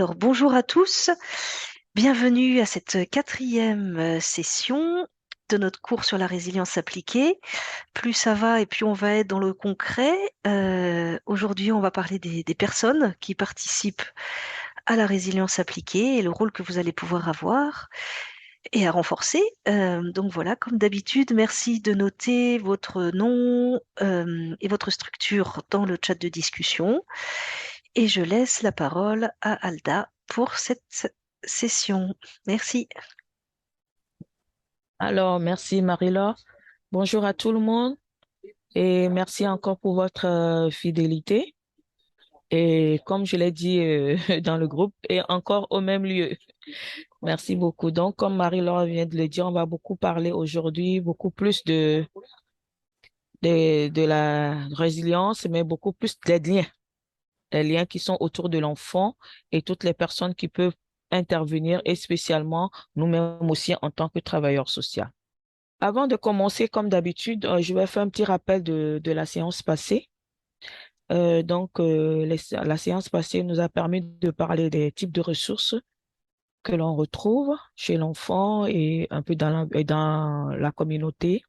Alors, bonjour à tous. Bienvenue à cette quatrième session de notre cours sur la résilience appliquée. Plus ça va et plus on va être dans le concret. Aujourd'hui, on va parler des personnes qui participent à la résilience appliquée et le rôle que vous allez pouvoir avoir et à renforcer. Donc voilà, comme d'habitude, merci de noter votre nom et votre structure dans le chat de discussion. Et je laisse la parole à Alda pour cette session. Merci. Alors, merci Marie-Laure. Bonjour à tout le monde et merci encore pour votre fidélité. Et comme je l'ai dit dans le groupe, et encore au même lieu. Merci beaucoup. Donc, comme Marie-Laure vient de le dire, on va beaucoup parler aujourd'hui, beaucoup plus de la résilience, mais beaucoup plus des liens, les liens qui sont autour de l'enfant et toutes les personnes qui peuvent intervenir, et spécialement nous-mêmes aussi en tant que travailleurs sociaux. Avant de commencer, comme d'habitude, je vais faire un petit rappel de la séance passée. La séance passée nous a permis de parler des types de ressources que l'on retrouve chez l'enfant et un peu dans la communauté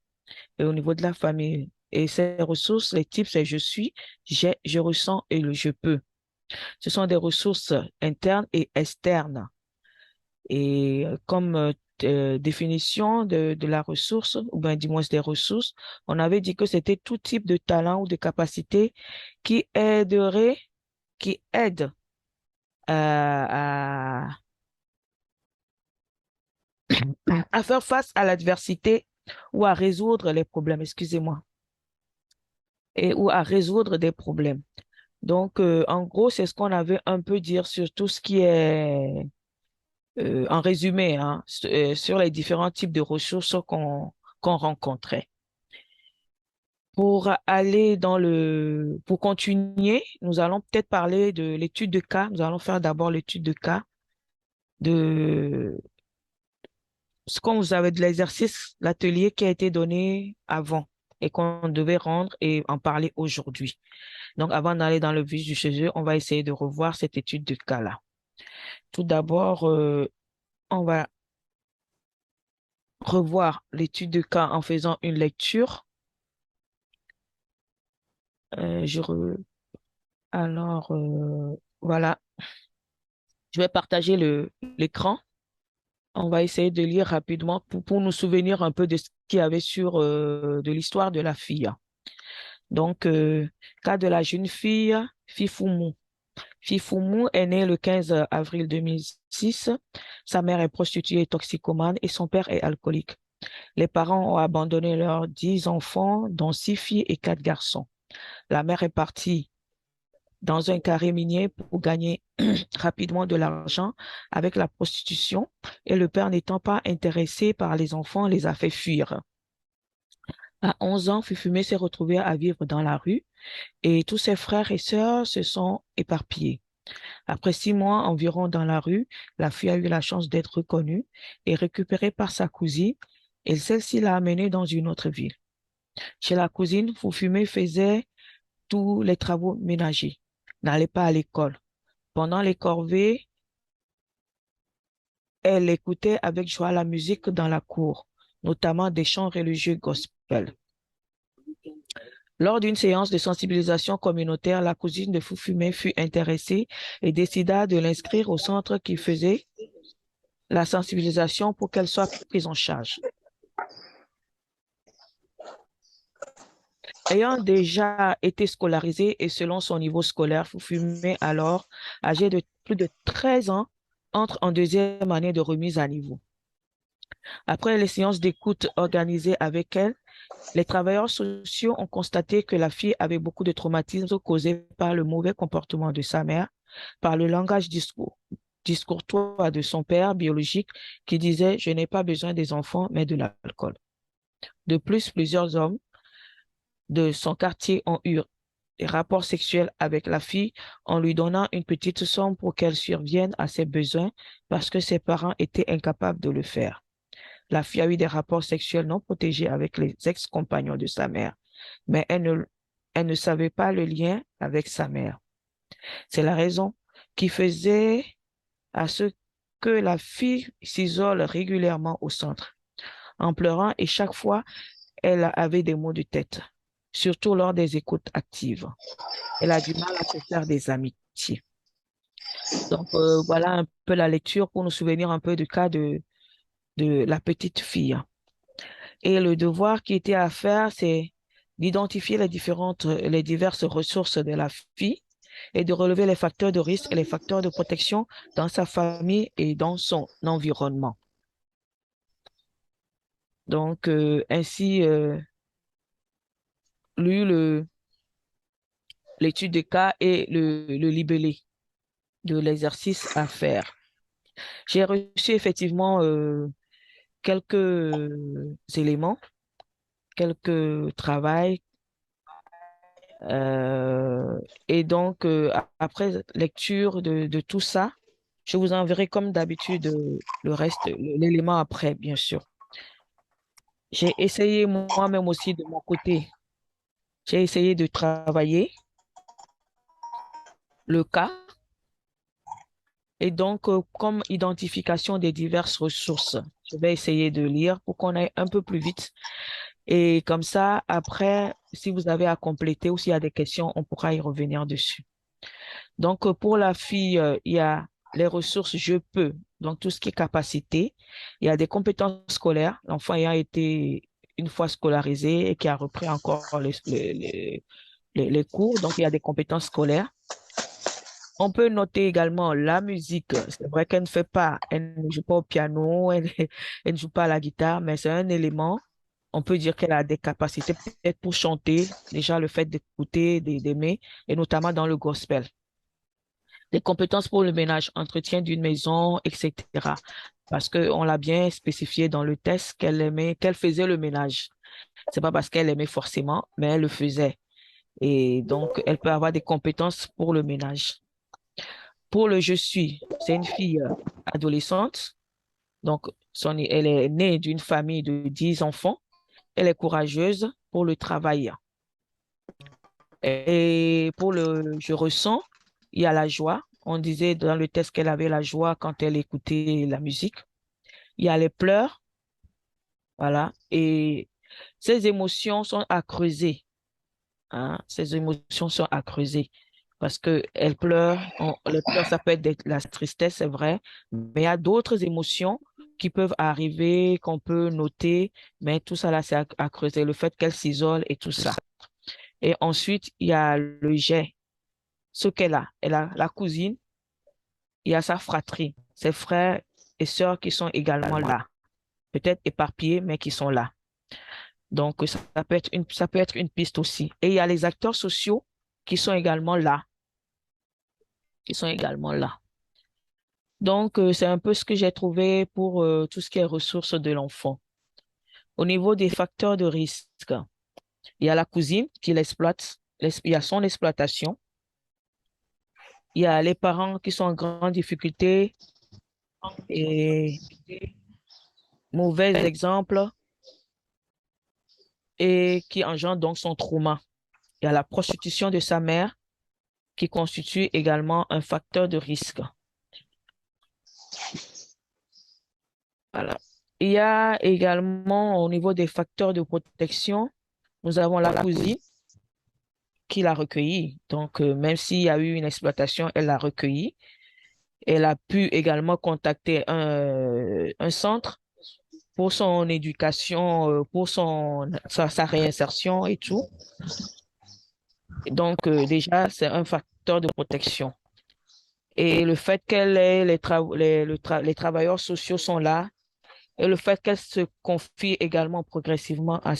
et au niveau de la famille. Et ces ressources, les types, c'est je suis, j'ai, je ressens et le je peux. Ce sont des ressources internes et externes. Et comme définition de la ressource, ou bien du moins des ressources, on avait dit que c'était tout type de talent ou de capacité qui aiderait, qui aide à, à faire face à l'adversité ou à résoudre les problèmes, excusez-moi, et ou à résoudre des problèmes. Donc, en gros, c'est ce qu'on avait un peu dire sur tout ce qui est, en résumé, hein, sur les différents types de ressources qu'on rencontrait. Pour continuer, nous allons peut-être parler de l'étude de cas. Nous allons faire d'abord l'étude de cas de ce qu'on vous avait de l'exercice, l'atelier qui a été donné avant et qu'on devait rendre et en parler aujourd'hui. Donc, avant d'aller dans le vif du sujet, on va essayer de revoir cette étude de cas-là. Tout d'abord, on va revoir l'étude de cas en faisant une lecture. Euh, je re- voilà, je vais partager l'écran. On va essayer de lire rapidement pour nous souvenir un peu de ce qu'il y avait de l'histoire de la fille. Donc, cas de la jeune fille, Fifoumou. Fifoumou est née le 15 avril 2006. Sa mère est prostituée et toxicomane et son père est alcoolique. Les parents ont abandonné leurs 10 enfants, dont 6 filles et 4 garçons. La mère est partie dans un carré minier pour gagner rapidement de l'argent avec la prostitution et le père n'étant pas intéressé par les enfants, les a fait fuir. À 11 ans, Fufumé s'est retrouvé à vivre dans la rue et tous ses frères et sœurs se sont éparpillés. Après 6 mois environ dans la rue, la fille a eu la chance d'être reconnue et récupérée par sa cousine et celle-ci l'a amenée dans une autre ville. Chez la cousine, Fufumé faisait tous les travaux ménagers, n'allait pas à l'école. Pendant les corvées, elle écoutait avec joie la musique dans la cour, notamment des chants religieux gospel. Lors d'une séance de sensibilisation communautaire, la cousine de Fufumé fut intéressée et décida de l'inscrire au centre qui faisait la sensibilisation pour qu'elle soit prise en charge. Ayant déjà été scolarisée et selon son niveau scolaire, Fufumé, alors âgée de plus de 13 ans, entre en deuxième année de remise à niveau. Après les séances d'écoute organisées avec elle, les travailleurs sociaux ont constaté que la fille avait beaucoup de traumatismes causés par le mauvais comportement de sa mère, par le langage discourtois de son père biologique qui disait « Je n'ai pas besoin des enfants, mais de l'alcool ». De plus, plusieurs hommes de son quartier ont eu des rapports sexuels avec la fille en lui donnant une petite somme pour qu'elle survienne à ses besoins parce que ses parents étaient incapables de le faire. La fille a eu des rapports sexuels non protégés avec les ex-compagnons de sa mère, mais elle ne savait pas le lien avec sa mère. C'est la raison qui faisait à ce que la fille s'isole régulièrement au centre, en pleurant et chaque fois, elle avait des maux de tête, surtout lors des écoutes actives. Elle a du mal à se faire des amitiés. Donc, voilà un peu la lecture pour nous souvenir un peu du cas de la petite fille. Et le devoir qui était à faire, c'est d'identifier les diverses ressources de la fille et de relever les facteurs de risque et les facteurs de protection dans sa famille et dans son environnement. Donc, ainsi, lu l'étude de cas et le libellé de l'exercice à faire. J'ai reçu effectivement quelques éléments, quelques travails. euh, et donc, après lecture de tout ça, je vous enverrai comme d'habitude le reste, l'élément après, bien sûr. J'ai essayé moi-même aussi de mon côté, j'ai essayé de travailler le cas et donc comme identification des diverses ressources. Je vais essayer de lire pour qu'on aille un peu plus vite. Et comme ça, après, si vous avez à compléter ou s'il y a des questions, on pourra y revenir dessus. Donc, pour la fille, il y a les ressources je peux, donc tout ce qui est capacité. Il y a des compétences scolaires. L'enfant ayant été une fois scolarisé et qui a repris encore les cours, donc il y a des compétences scolaires. On peut noter également la musique. C'est vrai qu'elle ne fait pas, elle ne joue pas au piano, elle ne joue pas à la guitare, mais c'est un élément. On peut dire qu'elle a des capacités peut-être pour chanter, déjà le fait d'écouter, d'aimer, et notamment dans le gospel. Des compétences pour le ménage, entretien d'une maison, etc. Parce qu'on l'a bien spécifié dans le test qu'elle aimait, qu'elle faisait le ménage. C'est pas parce qu'elle aimait forcément, mais elle le faisait. Et donc, elle peut avoir des compétences pour le ménage. Pour le je suis, c'est une fille adolescente. Donc, elle est née d'une famille de 10 enfants. Elle est courageuse pour le travail. Et pour le je ressens, il y a la joie. On disait dans le test qu'elle avait la joie quand elle écoutait la musique. Il y a les pleurs, voilà. Et ces émotions sont à creuser, hein. Ces émotions sont à creuser parce que elle pleure. Les pleurs, ça peut être la tristesse, c'est vrai, mais il y a d'autres émotions qui peuvent arriver, qu'on peut noter, mais tout ça là, c'est à creuser. Le fait qu'elle s'isole et tout ça. Et ensuite, il y a le jet, ce qu'elle a. Elle a la cousine, il y a sa fratrie, ses frères et sœurs qui sont également là, peut-être éparpillés, mais qui sont là. Donc, ça peut être une piste aussi. Et il y a les acteurs sociaux qui sont également là, qui sont également là. Donc, c'est un peu ce que j'ai trouvé pour tout ce qui est ressources de l'enfant. Au niveau des facteurs de risque, il y a la cousine qui l'exploite, il y a son exploitation, il y a les parents qui sont en grande difficulté et mauvais exemple et qui engendre donc son trauma. Il y a la prostitution de sa mère qui constitue également un facteur de risque. Voilà. Il y a également au niveau des facteurs de protection, nous avons la cousine qui l'a recueilli. Donc, même s'il y a eu une exploitation, elle l'a recueilli. Elle a pu également contacter un centre pour son éducation, pour sa réinsertion et tout. Donc, déjà, c'est un facteur de protection. Et le fait qu'elle ait les travailleurs sociaux sont là, et le fait qu'elle se confie également progressivement à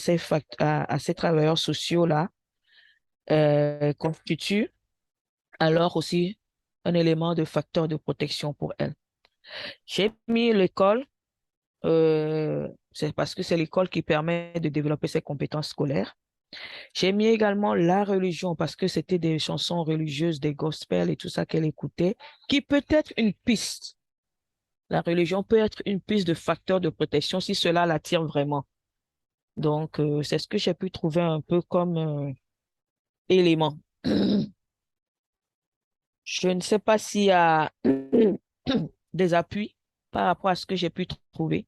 à ces travailleurs sociaux-là, constitue alors aussi un élément de facteur de protection pour elle. J'ai mis l'école, c'est parce que c'est l'école qui permet de développer ses compétences scolaires. J'ai mis également la religion parce que c'était des chansons religieuses, des gospels et tout ça qu'elle écoutait, qui peut être une piste. La religion peut être une piste de facteur de protection si cela l'attire vraiment. Donc, c'est ce que j'ai pu trouver un peu comme élément. Je ne sais pas s'il y a des appuis par rapport à ce que j'ai pu trouver.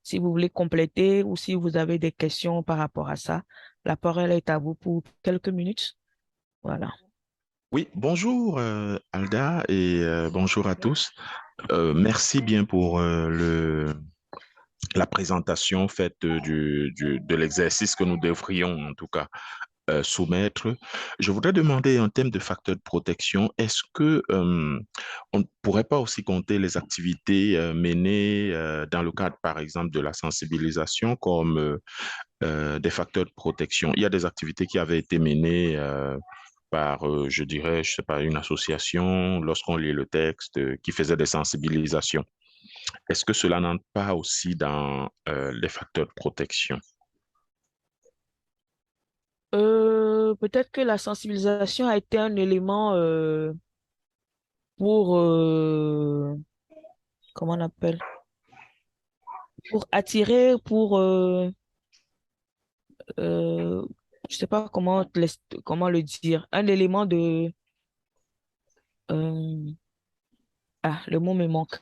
Si vous voulez compléter ou si vous avez des questions par rapport à ça, la parole est à vous pour quelques minutes. Voilà. Oui, bonjour Alda et bonjour à tous. Merci bien pour la présentation faite de l'exercice que nous devrions en tout cas soumettre. Je voudrais demander en termes de facteurs de protection, est-ce que on ne pourrait pas aussi compter les activités menées dans le cadre, par exemple, de la sensibilisation comme des facteurs de protection? Il y a des activités qui avaient été menées par, je dirais, je sais pas, une association lorsqu'on lit le texte qui faisait des sensibilisations. Est-ce que cela n'entre pas aussi dans les facteurs de protection? Peut-être que la sensibilisation a été un élément pour, comment on appelle, pour attirer, pour, euh, je sais pas comment le dire, un élément de, euh, ah, le mot me manque.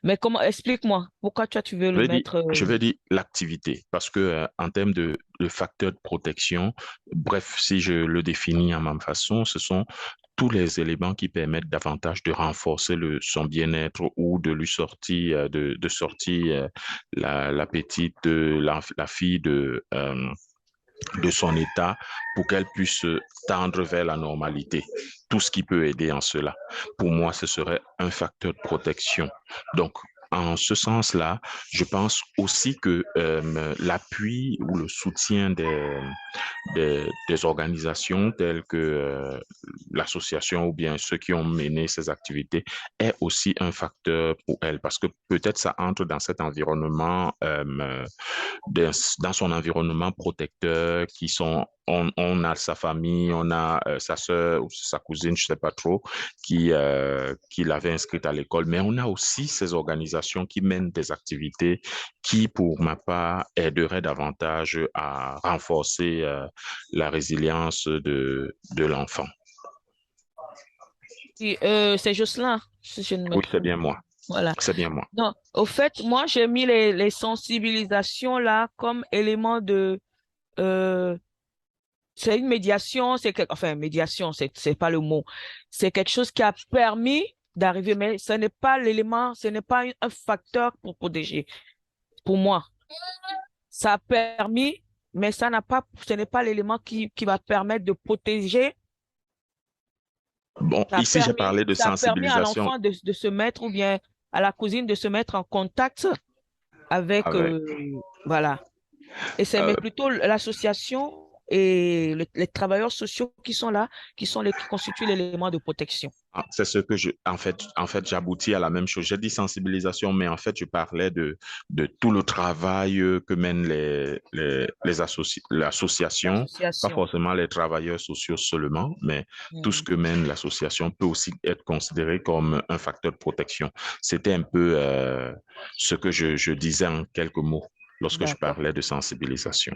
Mais comment, explique-moi, pourquoi toi tu veux le mettre, Je vais dire l'activité, parce que en termes de facteurs de protection, bref, si je le définis à ma façon, ce sont tous les éléments qui permettent davantage de renforcer son bien-être ou de lui sortir, de sortir la petite, la fille de son état pour qu'elle puisse tendre vers la normalité. Tout ce qui peut aider en cela. Pour moi, ce serait un facteur de protection. Donc, en ce sens-là, je pense aussi que l'appui ou le soutien des organisations telles que l'association ou bien ceux qui ont mené ces activités est aussi un facteur pour elle parce que peut-être ça entre dans cet environnement dans son environnement protecteur, on a sa famille, on a sa sœur ou sa cousine, je sais pas trop, qui l'avait inscrite à l'école, mais on a aussi ces organisations qui mènent des activités qui, pour ma part, aideraient davantage à renforcer la résilience de l'enfant. et, c'est Jocelyn, si je ne me Oui, c'est trompe. bien moi. Voilà. C'est bien moi. Non, au fait, moi, j'ai mis les sensibilisations là comme élément de, euh, c'est une médiation, enfin, médiation, c'est pas le mot. C'est quelque chose qui a permis d'arriver, mais ce n'est pas l'élément, ce n'est pas un facteur pour protéger. Pour moi, ça a permis, mais ça n'a pas, ce n'est pas l'élément qui va permettre de protéger. Bon, ici, j'ai parlé de Ça a permis à sensibilisation l'enfant de se mettre, ou bien à la cousine de se mettre en contact avec, avec, voilà. Et c'est mais euh, plutôt l'association et les travailleurs sociaux qui sont là, qui constituent l'élément de protection. c'est ce que en fait, j'aboutis à la même chose. J'ai dit sensibilisation, mais en fait, je parlais de tout le travail que mènent l'association, pas L'association. forcément les travailleurs sociaux seulement, mais tout ce Mhm. que mène l'association peut aussi être considéré comme un facteur de protection. C'était un peu ce que je disais en quelques mots lorsque je D'accord, parlais de sensibilisation.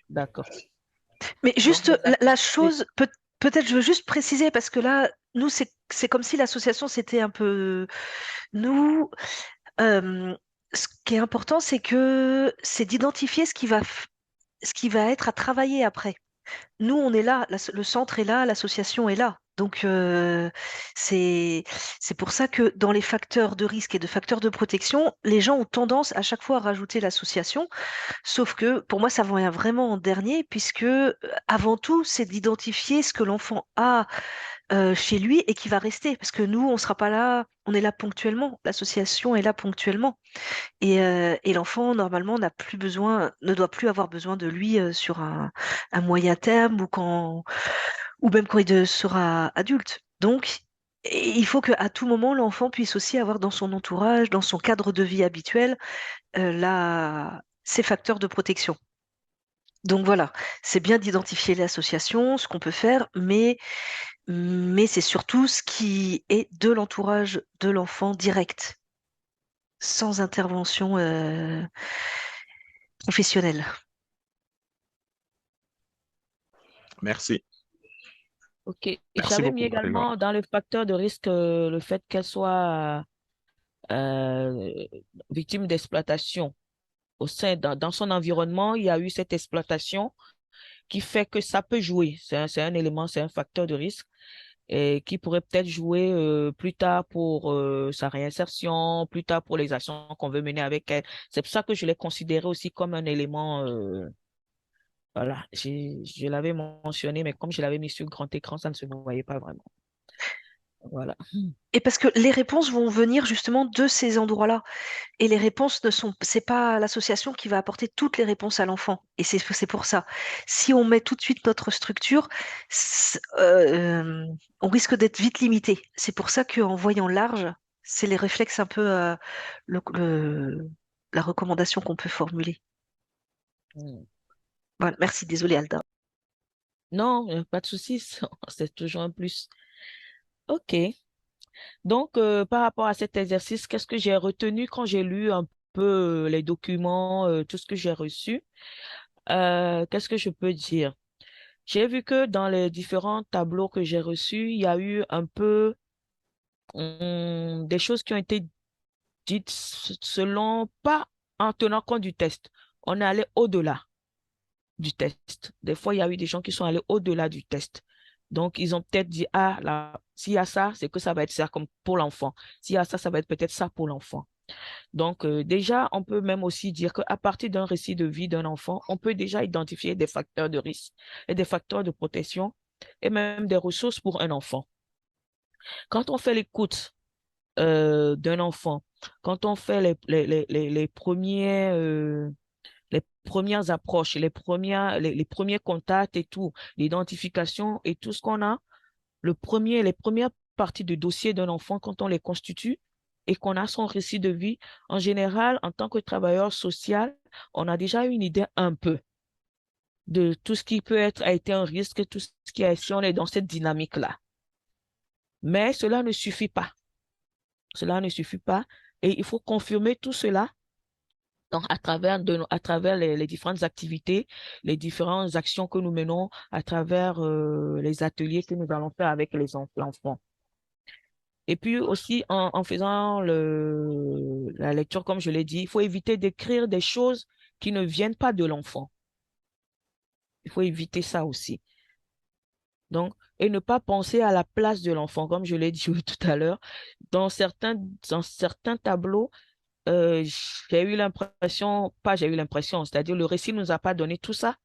d'accord. Mais Donc, juste les la activités. chose, peut-être je veux juste préciser parce que là, nous, c'est comme si l'association, c'était un peu... Nous, ce qui est important, c'est que c'est d'identifier ce qui va être à travailler après. Nous, on est là, le centre est là, l'association est là. Donc, c'est c'est pour ça que dans les facteurs de risque et de facteurs de protection, les gens ont tendance à chaque fois à rajouter l'association. Sauf que pour moi, ça vient vraiment en dernier, puisque avant tout, c'est d'identifier ce que l'enfant a chez lui et qui va rester. Parce que nous, on sera pas là, on est là ponctuellement. L'association est là ponctuellement. Et l'enfant, normalement, n'a plus besoin, ne doit plus avoir besoin de lui sur un moyen terme ou même quand il sera adulte. Donc, il faut qu'à tout moment, l'enfant puisse aussi avoir dans son entourage, dans son cadre de vie habituel, ces facteurs de protection. Donc voilà, c'est bien d'identifier l'association, ce qu'on peut faire, mais c'est surtout ce qui est de l'entourage de l'enfant direct, sans intervention professionnelle. Merci. OK. Et Merci j'avais mis beaucoup, Alexandre. également dans le facteur de risque le fait qu'elle soit euh, victime d'exploitation dans son environnement, il y a eu cette exploitation qui fait que ça peut jouer. C'est un élément, c'est un facteur de risque et qui pourrait peut-être jouer plus tard pour sa réinsertion, plus tard pour les actions qu'on veut mener avec elle. C'est pour ça que je l'ai considéré aussi comme un élément. Voilà, je l'avais mentionné, mais comme je l'avais mis sur le grand écran, ça ne se voyait pas vraiment. Voilà. Et parce que les réponses vont venir justement de ces endroits-là. Et les réponses ne sont, c'est pas l'association qui va apporter toutes les réponses à l'enfant. Et c'est pour ça. Si on met tout de suite notre structure, on risque d'être vite limité. C'est pour ça qu'en voyant large, c'est les réflexes un peu, la recommandation qu'on peut formuler. Mm. Voilà, merci, désolé Alda. Non, pas de souci, c'est toujours un plus. OK. Donc, par rapport à cet exercice, qu'est-ce que j'ai retenu quand j'ai lu un peu les documents, tout ce que j'ai reçu? Qu'est-ce que je peux dire? J'ai vu que dans les différents tableaux que j'ai reçus, il y a eu un peu des choses qui ont été dites selon, pas en tenant compte du test. On est allé au-delà du test. Des fois, il y a eu des gens qui sont allés au-delà du test. Donc, ils ont peut-être dit, ah, là, s'il y a ça, c'est que ça va être ça comme pour l'enfant. S'il y a ça, ça va être peut-être ça pour l'enfant. Donc, déjà, on peut même aussi dire qu'à partir d'un récit de vie d'un enfant, on peut déjà identifier des facteurs de risque et des facteurs de protection et même des ressources pour un enfant. Quand on fait l'écoute d'un enfant, quand on fait les premières approches, les premiers contacts et tout, l'identification et tout ce qu'on a, les premières parties du dossier d'un enfant, quand on les constitue et qu'on a son récit de vie, en général, en tant que travailleur social, on a déjà une idée un peu de tout ce qui peut être, a été un risque, tout ce qui est, si on est dans cette dynamique-là. Mais cela ne suffit pas. Cela ne suffit pas. Et il faut confirmer tout cela donc, à travers les différentes activités, les différentes actions que nous menons, à travers les ateliers que nous allons faire avec l'enfant. Et puis aussi, en faisant la lecture, comme je l'ai dit, il faut éviter d'écrire des choses qui ne viennent pas de l'enfant. Il faut éviter ça aussi. Donc, et ne pas penser à la place de l'enfant, comme je l'ai dit tout à l'heure. Dans certains tableaux, j'ai eu l'impression, pas j'ai eu l'impression, c'est-à-dire le récit ne nous a pas donné tout ça,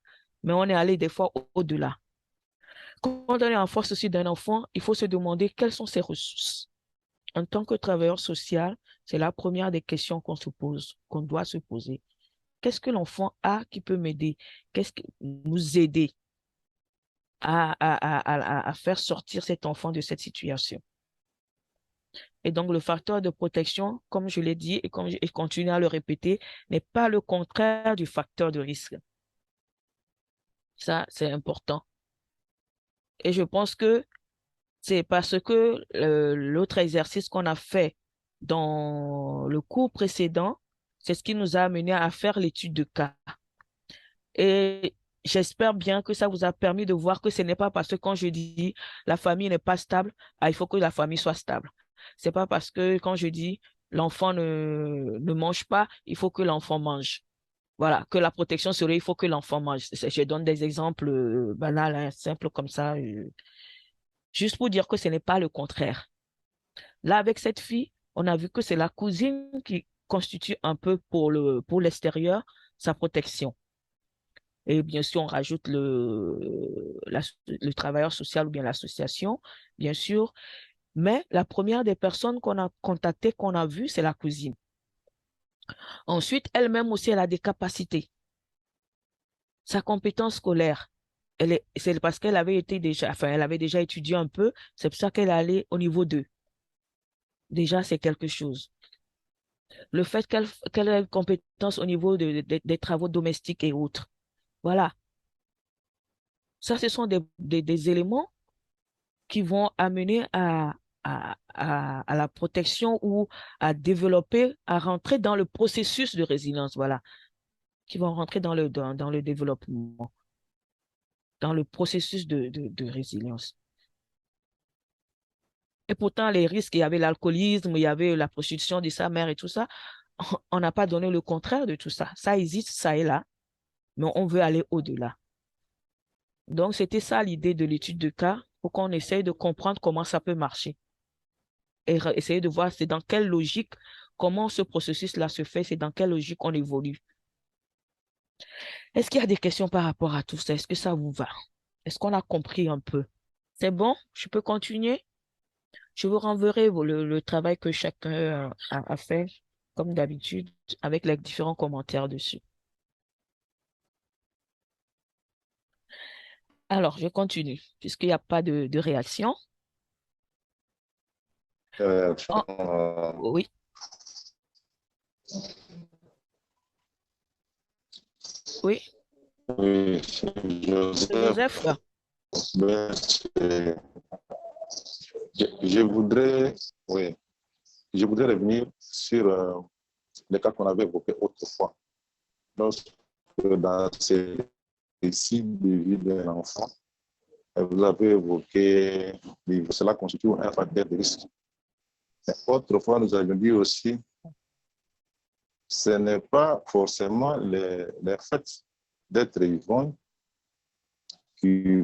mais on est allé des fois au-delà. Quand on est en force aussi d'un enfant, il faut se demander quelles sont ses ressources. En tant que travailleur social, c'est la première des questions qu'on se pose, qu'on doit se poser. Qu'est-ce que l'enfant a qui peut m'aider? Qu'est-ce qui nous aider à faire sortir cet enfant de cette situation? Et donc, le facteur de protection, comme je l'ai dit et comme je continue à le répéter, n'est pas le contraire du facteur de risque. Ça, c'est important. Et je pense que c'est parce que l'autre exercice qu'on a fait dans le cours précédent, c'est ce qui nous a amené à faire l'étude de cas. Et j'espère bien que ça vous a permis de voir que ce n'est pas parce que quand je dis la famille n'est pas stable, ah, il faut que la famille soit stable. C'est pas parce que quand je dis l'enfant ne mange pas, il faut que l'enfant mange. Voilà, que la protection serait, il faut que l'enfant mange. Je donne des exemples banals, hein, simples comme ça, juste pour dire que ce n'est pas le contraire. Là, avec cette fille, on a vu que c'est la cousine qui constitue un peu pour l'extérieur sa protection. Et bien sûr, on rajoute le travailleur social ou bien l'association, bien sûr. Mais la première des personnes qu'on a contactées, qu'on a vues, c'est la cousine. Ensuite, elle-même aussi, elle a des capacités. Sa compétence scolaire, c'est parce qu'elle avait été déjà, enfin, elle avait déjà étudié un peu, c'est pour ça qu'elle est allée au niveau 2. Déjà, c'est quelque chose. Le fait qu'elle ait une compétence au niveau des travaux domestiques et autres. Voilà. Ça, ce sont des éléments qui vont amener à la protection ou à développer, à rentrer dans le processus de résilience, voilà, qui vont rentrer dans le développement, dans le processus de résilience. Et pourtant, les risques, il y avait l'alcoolisme, il y avait la prostitution de sa mère et tout ça. On n'a pas donné le contraire de tout ça. Ça existe, ça est là, mais on veut aller au-delà. Donc, c'était ça l'idée de l'étude de cas pour qu'on essaye de comprendre comment ça peut marcher et essayer de voir c'est dans quelle logique, comment ce processus-là se fait, c'est dans quelle logique on évolue. Est-ce qu'il y a des questions par rapport à tout ça? Est-ce que ça vous va? Est-ce qu'on a compris un peu? C'est bon? Je peux continuer? Je vous renverrai le travail que chacun a fait, comme d'habitude, avec les différents commentaires dessus. Alors, je continue, puisqu'il n'y a pas de réaction. Oh, oui, oui, Oui, c'est Joseph, Joseph. ben, je voudrais, oui, je voudrais revenir sur les cas qu'on avait évoqués autrefois. Lorsque dans ces récits de vie d'un enfant, vous avez évoqué que cela constitue un facteur de risque. Mais autrefois, nous avions dit aussi, ce n'est pas forcément les faits d'être ivrogne qui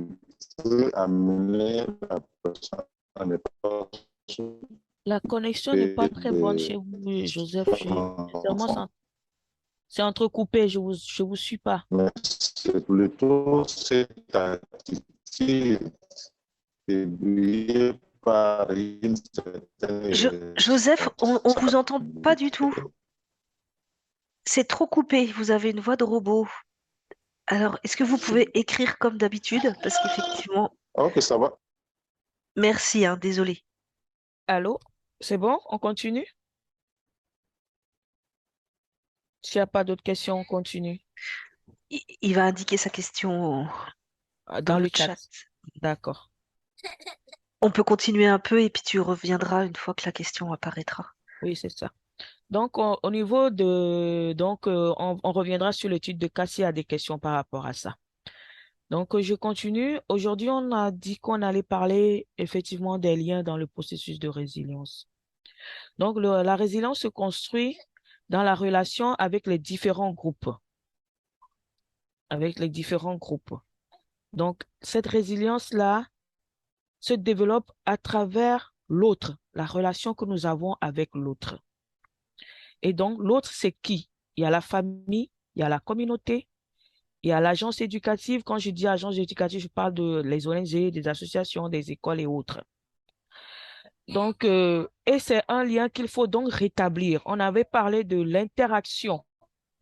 peut amener la personne à ne pas La connexion n'est pas s'occuper très bonne chez vous, Joseph. Sincèrement, d'enfants. c'est entrecoupé, je vous suis pas. Mais c'est plutôt cette attitude aiguillée par une certaine Joseph, on vous entend pas du tout. responsabilité. C'est trop coupé. Vous avez une voix de robot. Alors, est-ce que vous pouvez écrire comme d'habitude? Parce qu'effectivement, Ok, ça va. merci, hein, désolé. Allô? C'est bon? On continue? S'il n'y a pas d'autres questions, on continue. Il va indiquer sa question dans Dans le le chat. chat. D'accord. On peut continuer un peu et puis tu reviendras une fois que la question apparaîtra. Oui, c'est ça. Donc, au niveau de... Donc, on reviendra sur l'étude de cas s'il y a des questions par rapport à ça. Donc, je continue. Aujourd'hui, on a dit qu'on allait parler effectivement des liens dans le processus de résilience. Donc, la résilience se construit dans la relation avec les différents groupes. Avec les différents groupes. Donc, cette résilience-là se développe à travers l'autre, la relation que nous avons avec l'autre. Et donc, l'autre, c'est qui? Il y a la famille, il y a la communauté, il y a l'agence éducative. Quand je dis agence éducative, je parle de les ONG, des associations, des écoles et autres. Donc, et c'est un lien qu'il faut donc rétablir. On avait parlé de l'interaction.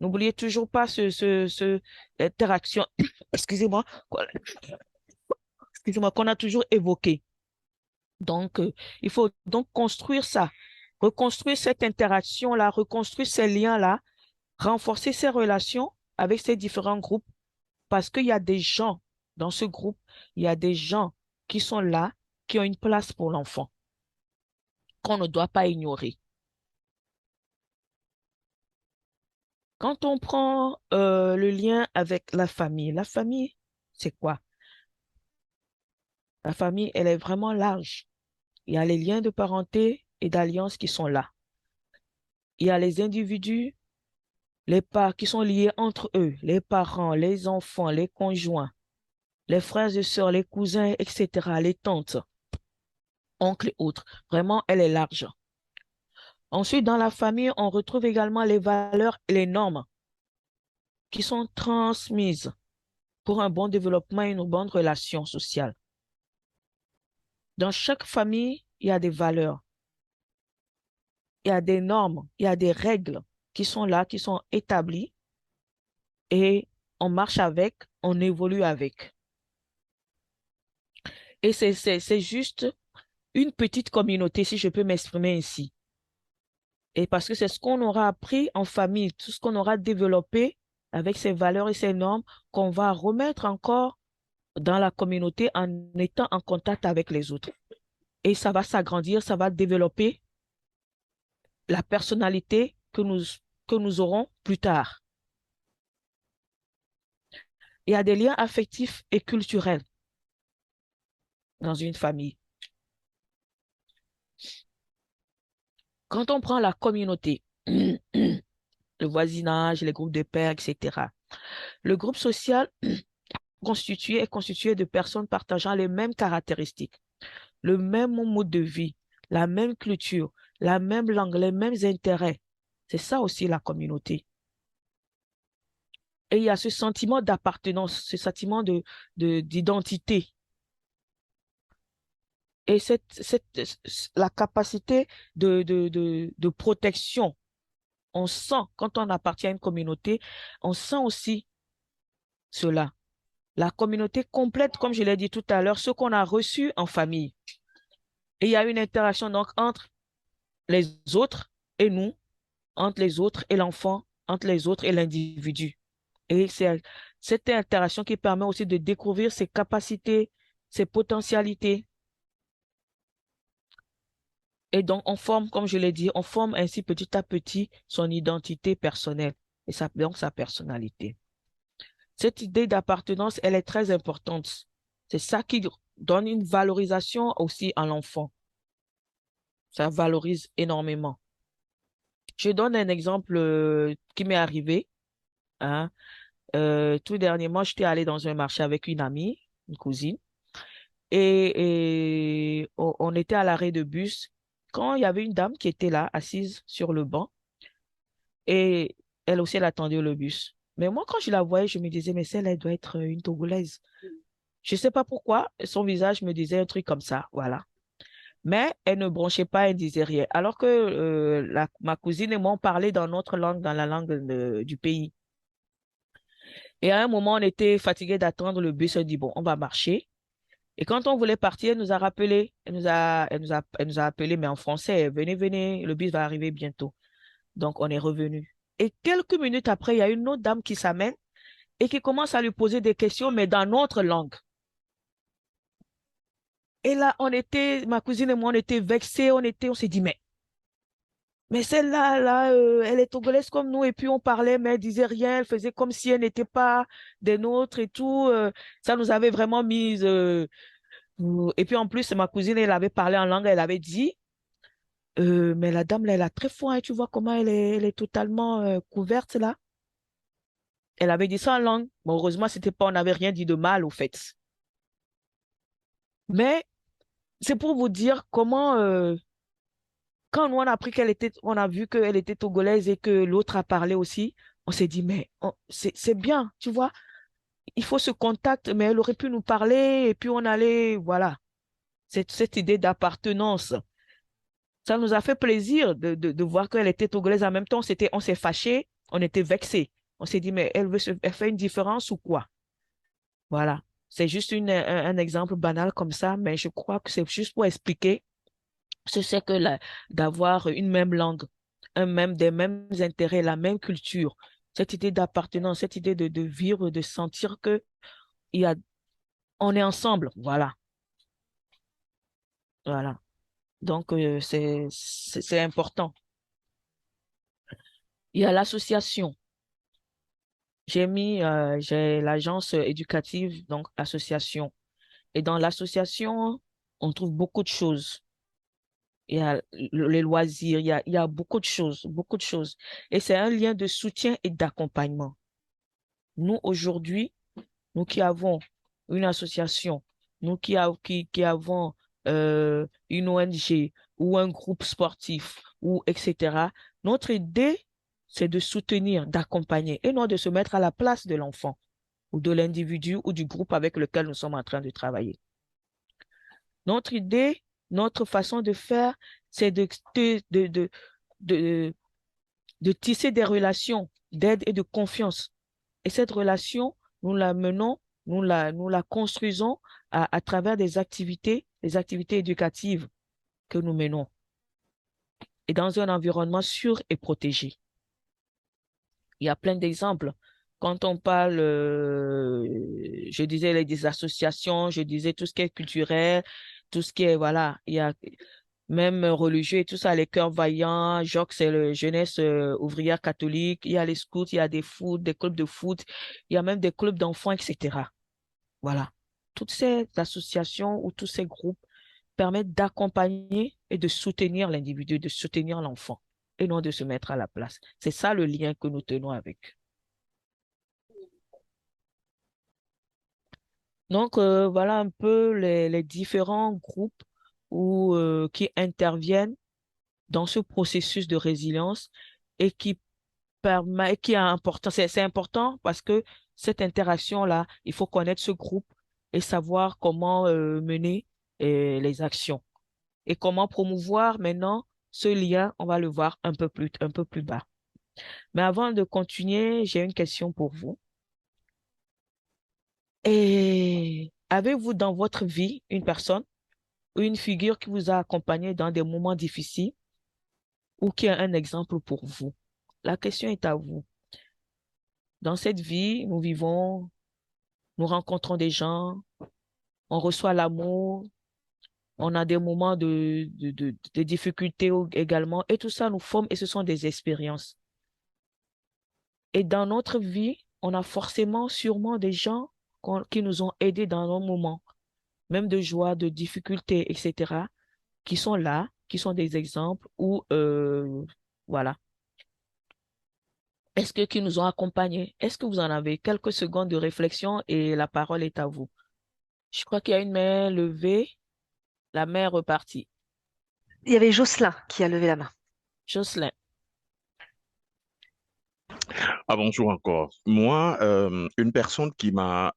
N'oubliez toujours pas l'interaction, excusez-moi, excusez-moi, qu'on a toujours évoqué. Donc, il faut donc construire ça, reconstruire cette interaction-là, reconstruire ces liens-là, renforcer ces relations avec ces différents groupes, parce qu'il y a des gens dans ce groupe, il y a des gens qui sont là, qui ont une place pour l'enfant, qu'on ne doit pas ignorer. Quand on prend le lien avec la famille, c'est quoi? La famille, elle est vraiment large. Il y a les liens de parenté et d'alliance qui sont là. Il y a les individus, les parts qui sont liés entre eux, les parents, les enfants, les conjoints, les frères et sœurs, les cousins, etc., les tantes, oncles et autres. Vraiment, elle est large. Ensuite, dans la famille, on retrouve également les valeurs et les normes qui sont transmises pour un bon développement et une bonne relation sociale. Dans chaque famille, il y a des valeurs, il y a des normes, il y a des règles qui sont là, qui sont établies et on marche avec, on évolue avec. Et c'est juste une petite communauté, si je peux m'exprimer ainsi. Et parce que c'est ce qu'on aura appris en famille, tout ce qu'on aura développé avec ces valeurs et ces normes qu'on va remettre encore dans la communauté en étant en contact avec les autres. Et ça va s'agrandir, ça va développer la personnalité que nous aurons plus tard. Il y a des liens affectifs et culturels dans une famille. Quand on prend la communauté, le voisinage, les groupes de pairs, etc., le groupe social est constitué de personnes partageant les mêmes caractéristiques, le même mode de vie, la même culture, la même langue, les mêmes intérêts. C'est ça aussi la communauté. Et il y a ce sentiment d'appartenance, ce sentiment d'identité. Et la capacité de protection, on sent, quand on appartient à une communauté, on sent aussi cela. La communauté complète, comme je l'ai dit tout à l'heure, ce qu'on a reçu en famille. Et il y a une interaction donc entre les autres et nous, entre les autres et l'enfant, entre les autres et l'individu. Et c'est cette interaction qui permet aussi de découvrir ses capacités, ses potentialités. Et donc, on forme, comme je l'ai dit, on forme ainsi petit à petit son identité personnelle et donc sa personnalité. Cette idée d'appartenance, elle est très importante. C'est ça qui donne une valorisation aussi à l'enfant. Ça valorise énormément. Je donne un exemple qui m'est arrivé. Hein. Tout dernièrement, j'étais allée dans un marché avec une amie, une cousine, et on était à l'arrêt de bus quand il y avait une dame qui était là, assise sur le banc, et elle aussi, elle attendait le bus. Mais moi, quand je la voyais, je me disais, mais celle, elle doit être une Togolaise. Je ne sais pas pourquoi, son visage me disait un truc comme ça, voilà. Mais elle ne bronchait pas, elle ne disait rien. Alors que ma cousine et moi, on parlait dans notre langue, dans la langue du pays. Et à un moment, on était fatigués d'attendre le bus. On dit, bon, on va marcher. Et quand on voulait partir, elle nous a rappelé. Elle nous a appelé, mais en français, venez, venez, le bus va arriver bientôt. Donc, on est revenu. Et quelques minutes après, il y a une autre dame qui s'amène et qui commence à lui poser des questions, mais dans notre langue. Et là, ma cousine et moi, on était vexés, on s'est dit, mais celle-là, là, elle est togolaise comme nous, et puis on parlait, mais elle disait rien, elle faisait comme si elle n'était pas des nôtres et tout. Ça nous avait vraiment mise. Et puis en plus, ma cousine, elle avait parlé en langue, elle avait dit, mais la dame, là, elle a très froid, hein, tu vois comment elle est totalement couverte là. Elle avait dit ça en langue. Bon, heureusement, c'était pas, on n'avait rien dit de mal au fait. Mais c'est pour vous dire comment. Quand nous, on a appris on a vu qu'elle était togolaise et que l'autre a parlé aussi, on s'est dit, mais c'est bien, tu vois, il faut ce contact, mais elle aurait pu nous parler et puis on allait, voilà, cette idée d'appartenance. Ça nous a fait plaisir de voir qu'elle était togolaise. En même temps, on s'est fâchés, on était vexés. On s'est dit, mais elle fait une différence ou quoi? Voilà. C'est juste un exemple banal comme ça, mais je crois que c'est juste pour expliquer ce c'est que d'avoir une même langue, des mêmes intérêts, la même culture, cette idée d'appartenance, cette idée de vivre, de sentir que il y a, on est ensemble, voilà, voilà. Donc c'est important. Il y a l'association. J'ai l'agence éducative, donc association. Et dans l'association, on trouve beaucoup de choses. Il y a les loisirs, il y a beaucoup de choses, beaucoup de choses. Et c'est un lien de soutien et d'accompagnement. Nous, aujourd'hui, nous qui avons une association, nous qui avons une ONG ou un groupe sportif, ou etc., notre idée, c'est de soutenir, d'accompagner et non de se mettre à la place de l'enfant ou de l'individu ou du groupe avec lequel nous sommes en train de travailler. Notre idée, notre façon de faire, c'est de, de tisser des relations d'aide et de confiance. Et cette relation, nous la menons, nous la construisons à travers des activités éducatives que nous menons et dans un environnement sûr et protégé. Il y a plein d'exemples. Quand on parle, je disais des associations, je disais tout ce qui est culturel, tout ce qui est, voilà, il y a même religieux et tout ça, les cœurs vaillants, Joc, c'est le jeunesse ouvrière catholique, il y a les scouts, il y a des clubs de foot, il y a même des clubs d'enfants, etc. Voilà. Toutes ces associations ou tous ces groupes permettre d'accompagner et de soutenir l'individu, de soutenir l'enfant, et non de se mettre à la place. C'est ça le lien que nous tenons avec. Donc, voilà un peu les différents groupes qui interviennent dans ce processus de résilience et qui est important. C'est important parce que cette interaction-là, il faut connaître ce groupe et savoir comment mener les actions. Et comment promouvoir maintenant ce lien, on va le voir un peu plus bas. Mais avant de continuer, j'ai une question pour vous. Et avez-vous dans votre vie une personne ou une figure qui vous a accompagné dans des moments difficiles ou qui est un exemple pour vous? La question est à vous. Dans cette vie, nous vivons, nous rencontrons des gens, on reçoit l'amour, on a des moments de difficultés également, et tout ça nous forme et ce sont des expériences. Et dans notre vie, on a forcément, sûrement des gens qui nous ont aidés dans nos moments, même de joie, de difficultés, etc., qui sont là, qui sont des exemples ou, voilà. Qui nous ont accompagnés? Est-ce que vous en avez quelques secondes de réflexion et la parole est à vous? Je crois qu'il y a une main levée, la main est repartie. Il y avait Jocelyn qui a levé la main. Jocelyn. Ah, bonjour encore. Moi, une personne qui m'a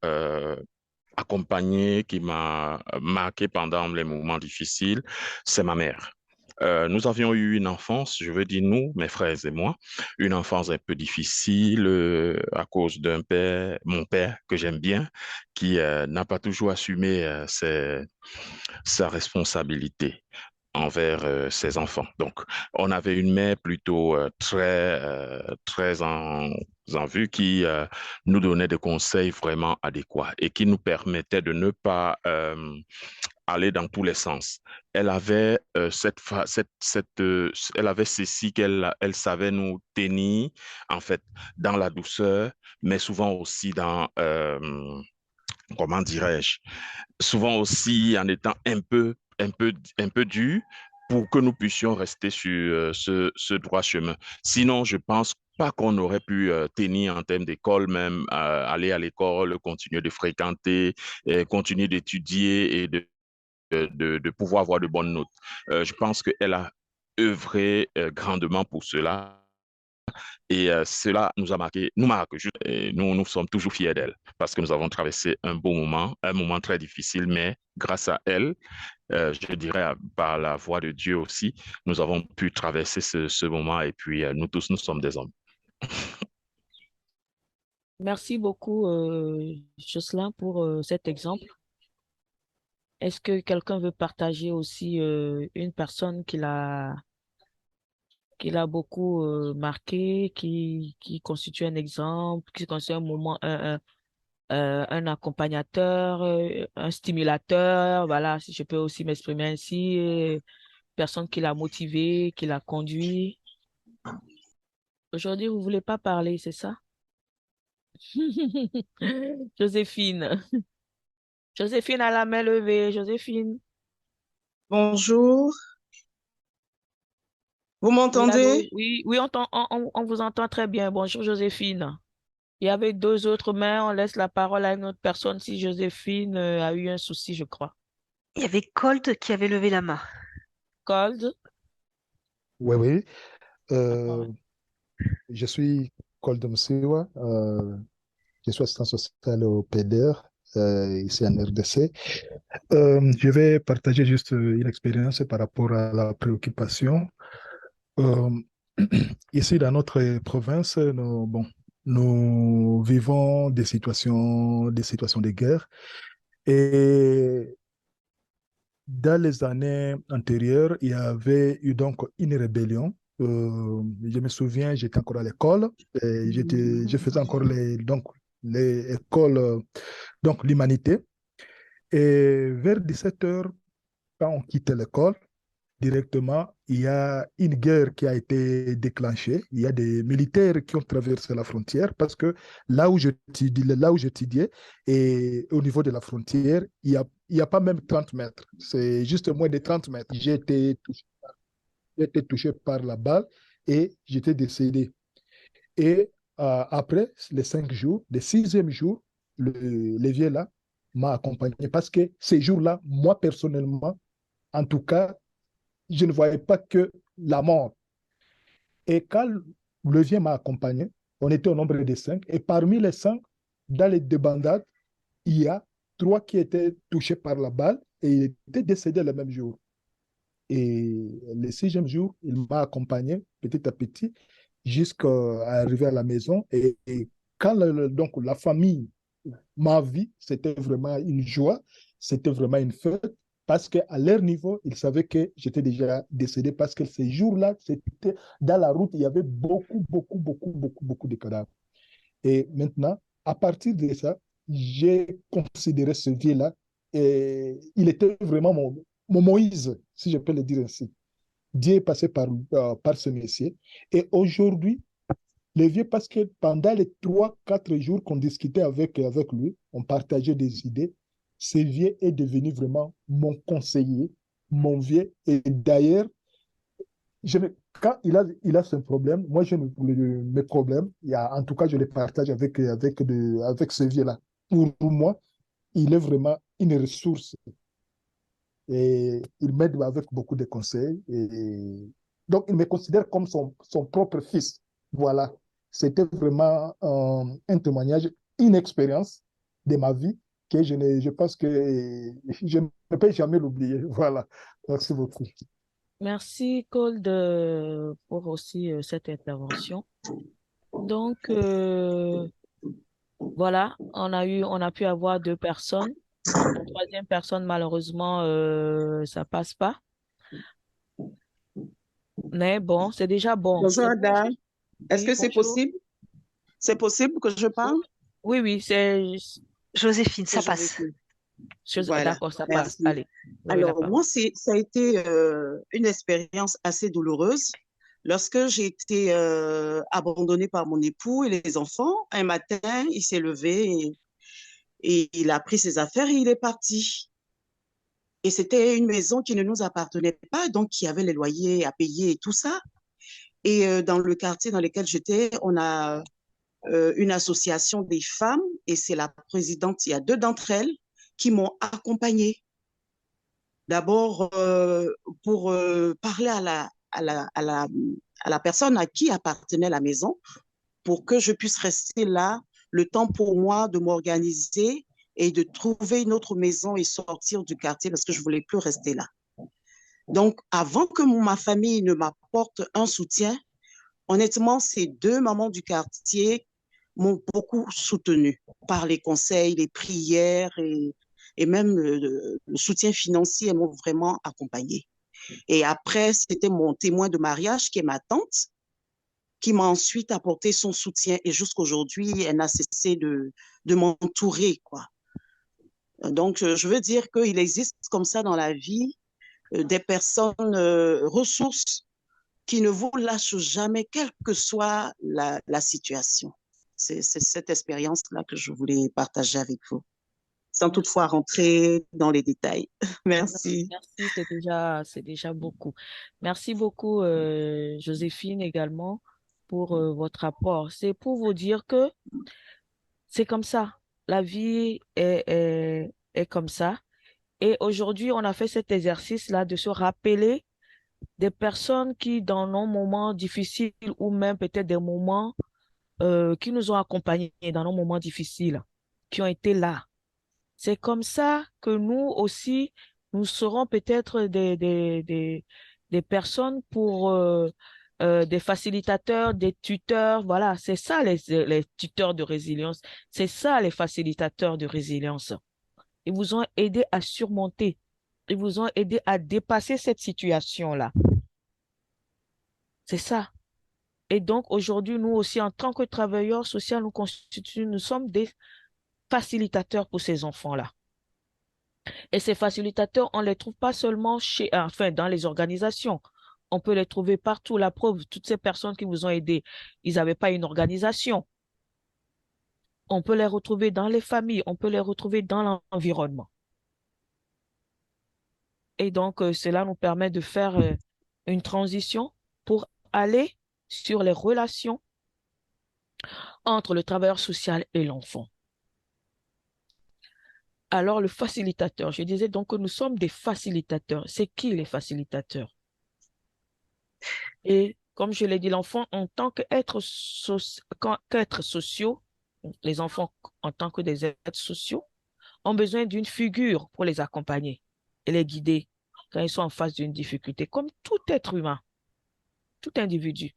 accompagné, qui m'a marqué pendant les moments difficiles, c'est ma mère. Nous avions eu une enfance, je veux dire nous, mes frères et moi, une enfance un peu difficile à cause d'un père, mon père, que j'aime bien, qui n'a pas toujours assumé sa responsabilité envers ses enfants. Donc, on avait une mère plutôt très en vue qui nous donnait des conseils vraiment adéquats et qui nous permettait de ne pas aller dans tous les sens. Elle avait elle avait ceci elle savait nous tenir en fait dans la douceur, mais souvent aussi dans comment dirais-je, souvent aussi en étant un peu dur pour que nous puissions rester sur ce droit chemin. Sinon, je pense pas qu'on aurait pu tenir en termes d'école même, aller à l'école, continuer de fréquenter, continuer d'étudier et de pouvoir avoir de bonnes notes. Je pense qu'elle a œuvré grandement pour cela. Et cela nous a marqué, nous marque, et nous sommes toujours fiers d'elle parce que nous avons traversé un beau moment, un moment très difficile, mais grâce à elle, je dirais par la voie de Dieu aussi, nous avons pu traverser ce moment et puis nous tous, nous sommes des hommes. Merci beaucoup, Jocelyn, pour cet exemple. Est-ce que quelqu'un veut partager aussi une personne qui l'a beaucoup marqué, qui constitue un exemple, qui constitue un moment, un accompagnateur, un stimulateur, voilà, si je peux aussi m'exprimer ainsi, personne qui l'a motivé, qui l'a conduit. Aujourd'hui, vous voulez pas parler, c'est ça? Joséphine. Joséphine a la main levée. Joséphine. Bonjour, vous Oui, allô? m'entendez? Oui, oui, on vous entend très bien. Bonjour, Joséphine. Il y avait deux autres mains. On laisse la parole à une autre personne si Joséphine a eu un souci, je crois. Il y avait Colt qui avait levé la main. Cold. Oui, oui. D'accord. Je suis Koldo Msiwa. Je suis assistant social au PDR, ici en RDC. Je vais partager juste une expérience par rapport à la préoccupation. Euh, Ici, dans notre province, nous vivons des situations de guerre. Et dans les années antérieures, il y avait eu donc une rébellion. Je me souviens, j'étais encore à l'école et je faisais encore les écoles, donc l'humanité. Et vers 17 heures, quand on quittait l'école, directement, il y a une guerre qui a été déclenchée. Il y a des militaires qui ont traversé la frontière parce que là où j'étudiais et au niveau de la frontière, il il n'y a pas même 30 mètres. C'est juste moins de 30 mètres. J'ai été touché par la balle et j'étais décédé. Et après les 5 jours, le 6e jour, le vieux là m'a accompagné parce que ces jours-là, moi personnellement, en tout cas, je ne voyais pas que la mort. Et quand le vieux m'a accompagné, on était au nombre de 5. Et parmi les 5, dans les débandades, il y a 3 qui étaient touchés par la balle et ils étaient décédés le même jour. Et le 6e jour, il m'a accompagné petit à petit jusqu'à arriver à la maison. Et quand donc la famille m'a vu, c'était vraiment une joie, c'était vraiment une fête, parce qu'à leur niveau, ils savaient que j'étais déjà décédé, parce que ces jours-là, c'était dans la route, il y avait beaucoup de cadavres. Et maintenant, à partir de ça, j'ai considéré ce vieux-là, et il était vraiment mon Moïse, si je peux le dire ainsi. Dieu est passé par ce messier. Et aujourd'hui, le vieux, parce que pendant les 3, 4 jours qu'on discutait avec lui, on partageait des idées, ce vieux est devenu vraiment mon conseiller, mon vieux. Et d'ailleurs, quand il a ce problème, moi j'ai mes problèmes, en tout cas je les partage avec ce vieux-là. Pour moi, il est vraiment une ressource et il m'aide avec beaucoup de conseils. Et donc, il me considère comme son propre fils. Voilà. C'était vraiment un témoignage, une expérience de ma vie que je pense que je ne peux jamais l'oublier. Voilà. Merci beaucoup. Merci, Cole, pour aussi cette intervention. Donc, voilà, on a pu avoir 2 personnes. La 3e personne, malheureusement, ça passe pas. Mais bon, c'est déjà bon. Bonjour Ada, est-ce Oui, que c'est bonjour. possible? C'est possible que je parle? Oui, oui, c'est Joséphine, ça Que je passe. réponde. Voilà, d'accord, ça passe. merci. Allez, vous avez la Alors, parole. moi, ça a été une expérience assez douloureuse. Lorsque j'ai été abandonnée par mon époux et les enfants, un matin, il s'est levé et il a pris ses affaires et il est parti. Et c'était une maison qui ne nous appartenait pas, donc qui avait les loyers à payer et tout ça. Et dans le quartier dans lequel j'étais, on a une association des femmes et c'est la présidente, il y a 2 d'entre elles qui m'ont accompagnée. D'abord, pour parler à la personne à qui appartenait la maison, pour que je puisse rester là, le temps pour moi de m'organiser et de trouver une autre maison et sortir du quartier parce que je ne voulais plus rester là. Donc, avant que ma famille ne m'apporte un soutien, honnêtement, ces 2 mamans du quartier m'ont beaucoup soutenue par les conseils, les prières et même le soutien financier. Elles m'ont vraiment accompagnée. Et après, c'était mon témoin de mariage qui est ma tante qui m'a ensuite apporté son soutien. Et jusqu'aujourd'hui, elle n'a cessé de m'entourer, quoi. Donc, je veux dire qu'il existe comme ça dans la vie des personnes ressources qui ne vous lâchent jamais, quelle que soit la situation. C'est cette expérience-là que je voulais partager avec vous, sans toutefois rentrer dans les détails. Merci. Merci, c'est déjà beaucoup. Merci beaucoup, Joséphine, également, pour votre apport. C'est pour vous dire que c'est comme ça. La vie est comme ça. Et aujourd'hui, on a fait cet exercice-là de se rappeler des personnes qui, dans nos moments difficiles ou même peut-être des moments qui nous ont accompagnés dans nos moments difficiles, qui ont été là. C'est comme ça que nous aussi, nous serons peut-être des personnes pour des facilitateurs, des tuteurs. Voilà, c'est ça les tuteurs de résilience. C'est ça les facilitateurs de résilience. Ils vous ont aidé à surmonter. Ils vous ont aidé à dépasser cette situation-là. C'est ça. Et donc, aujourd'hui, nous aussi, en tant que travailleurs sociaux, nous sommes des facilitateurs pour ces enfants-là. Et ces facilitateurs, on ne les trouve pas seulement dans les organisations. On peut les trouver partout. La preuve, toutes ces personnes qui vous ont aidé, ils n'avaient pas une organisation. On peut les retrouver dans les familles, on peut les retrouver dans l'environnement. Et donc, cela nous permet de faire une transition pour aller sur les relations entre le travailleur social et l'enfant. Alors, le facilitateur, je disais donc que nous sommes des facilitateurs. C'est qui les facilitateurs? Et comme je l'ai dit, l'enfant en tant qu'être sociaux, les enfants en tant que des êtres sociaux, ont besoin d'une figure pour les accompagner et les guider quand ils sont en face d'une difficulté, comme tout être humain, tout individu.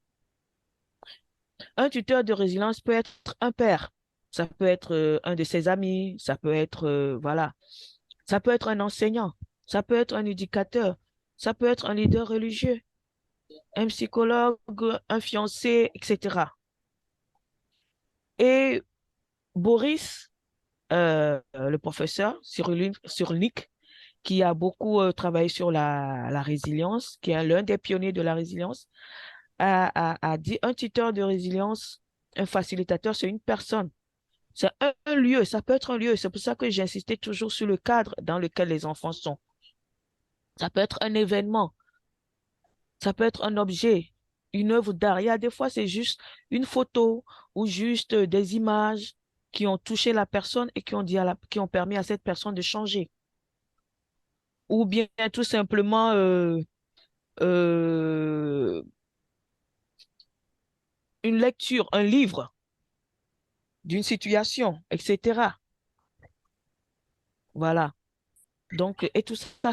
Un tuteur de résilience peut être un père, ça peut être un de ses amis, ça peut être, voilà, ça peut être un enseignant, ça peut être un éducateur, ça peut être un leader religieux, un psychologue, un fiancé, etc. Et Boris, le professeur Cyrulnik, qui a beaucoup travaillé sur la résilience, qui est l'un des pionniers de la résilience, a dit un tuteur de résilience, un facilitateur, c'est une personne. C'est un lieu, ça peut être un lieu. C'est pour ça que j'insistais toujours sur le cadre dans lequel les enfants sont. Ça peut être un événement, ça peut être un objet, une œuvre d'art. Il y a des fois, c'est juste une photo ou juste des images qui ont touché la personne et qui ont permis à cette personne de changer. Ou bien tout simplement euh, une lecture, un livre d'une situation, etc. Voilà. Donc, et tout ça,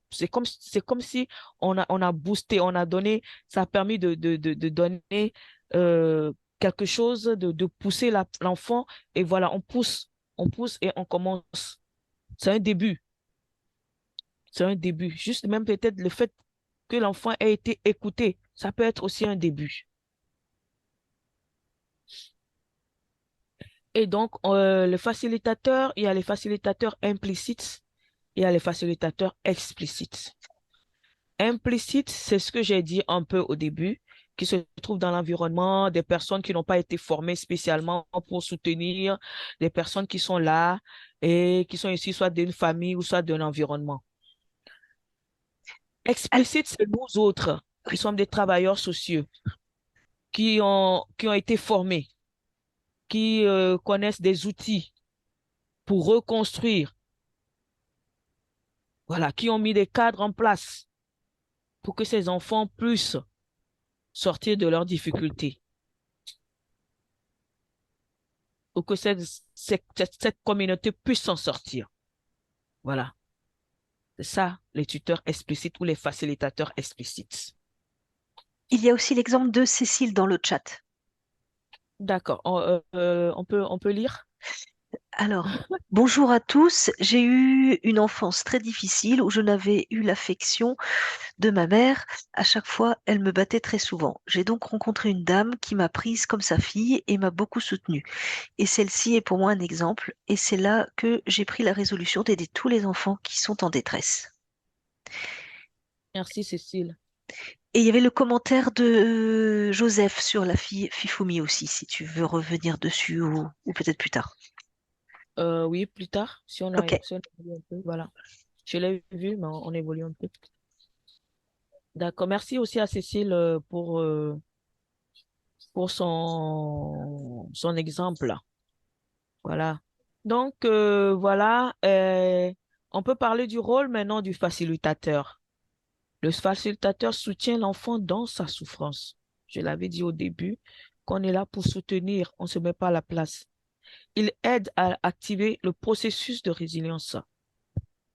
c'est comme si on a boosté, on a donné, ça a permis de donner quelque chose, de pousser l'enfant, et voilà, on pousse et on commence. C'est un début, c'est un début. Juste même peut-être le fait que l'enfant ait été écouté, ça peut être aussi un début. Et donc, le facilitateur, il y a les facilitateurs implicites, il y a les facilitateurs explicites. Implicite, c'est ce que j'ai dit un peu au début, qui se trouvent dans l'environnement, des personnes qui n'ont pas été formées spécialement pour soutenir, des personnes qui sont là et qui sont ici soit d'une famille ou soit d'un environnement. Explicite, c'est nous autres, qui sommes des travailleurs sociaux, qui ont été formés, qui connaissent des outils pour reconstruire, voilà, qui ont mis des cadres en place pour que ces enfants puissent sortir de leurs difficultés, pour que cette communauté puisse s'en sortir. Voilà. C'est ça, les tuteurs explicites ou les facilitateurs explicites. Il y a aussi l'exemple de Cécile dans le chat. D'accord. On peut lire? Alors, bonjour à tous. J'ai eu une enfance très difficile où je n'avais eu l'affection de ma mère. À chaque fois, elle me battait très souvent. J'ai donc rencontré une dame qui m'a prise comme sa fille et m'a beaucoup soutenue. Et celle-ci est pour moi un exemple. Et c'est là que j'ai pris la résolution d'aider tous les enfants qui sont en détresse. Merci, Cécile. Et il y avait le commentaire de Joseph sur la fille Fifumi aussi, si tu veux revenir dessus ou peut-être plus tard. Oui, plus tard, si on Ok. évolue un peu, voilà. Je l'ai vu, mais on évolue un peu. D'accord. Merci aussi à Cécile pour son exemple. Voilà. Donc, voilà, on peut parler du rôle maintenant du facilitateur. Le facilitateur soutient l'enfant dans sa souffrance. Je l'avais dit au début, qu'on est là pour soutenir, on ne se met pas à la place. Il aide à activer le processus de résilience.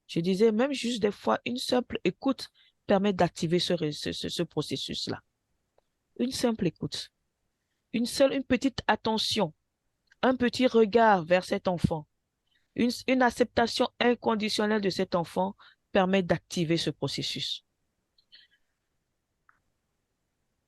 Je disais, même juste des fois, une simple écoute permet d'activer ce processus-là. Une simple écoute, une petite attention, un petit regard vers cet enfant, une acceptation inconditionnelle de cet enfant permet d'activer ce processus.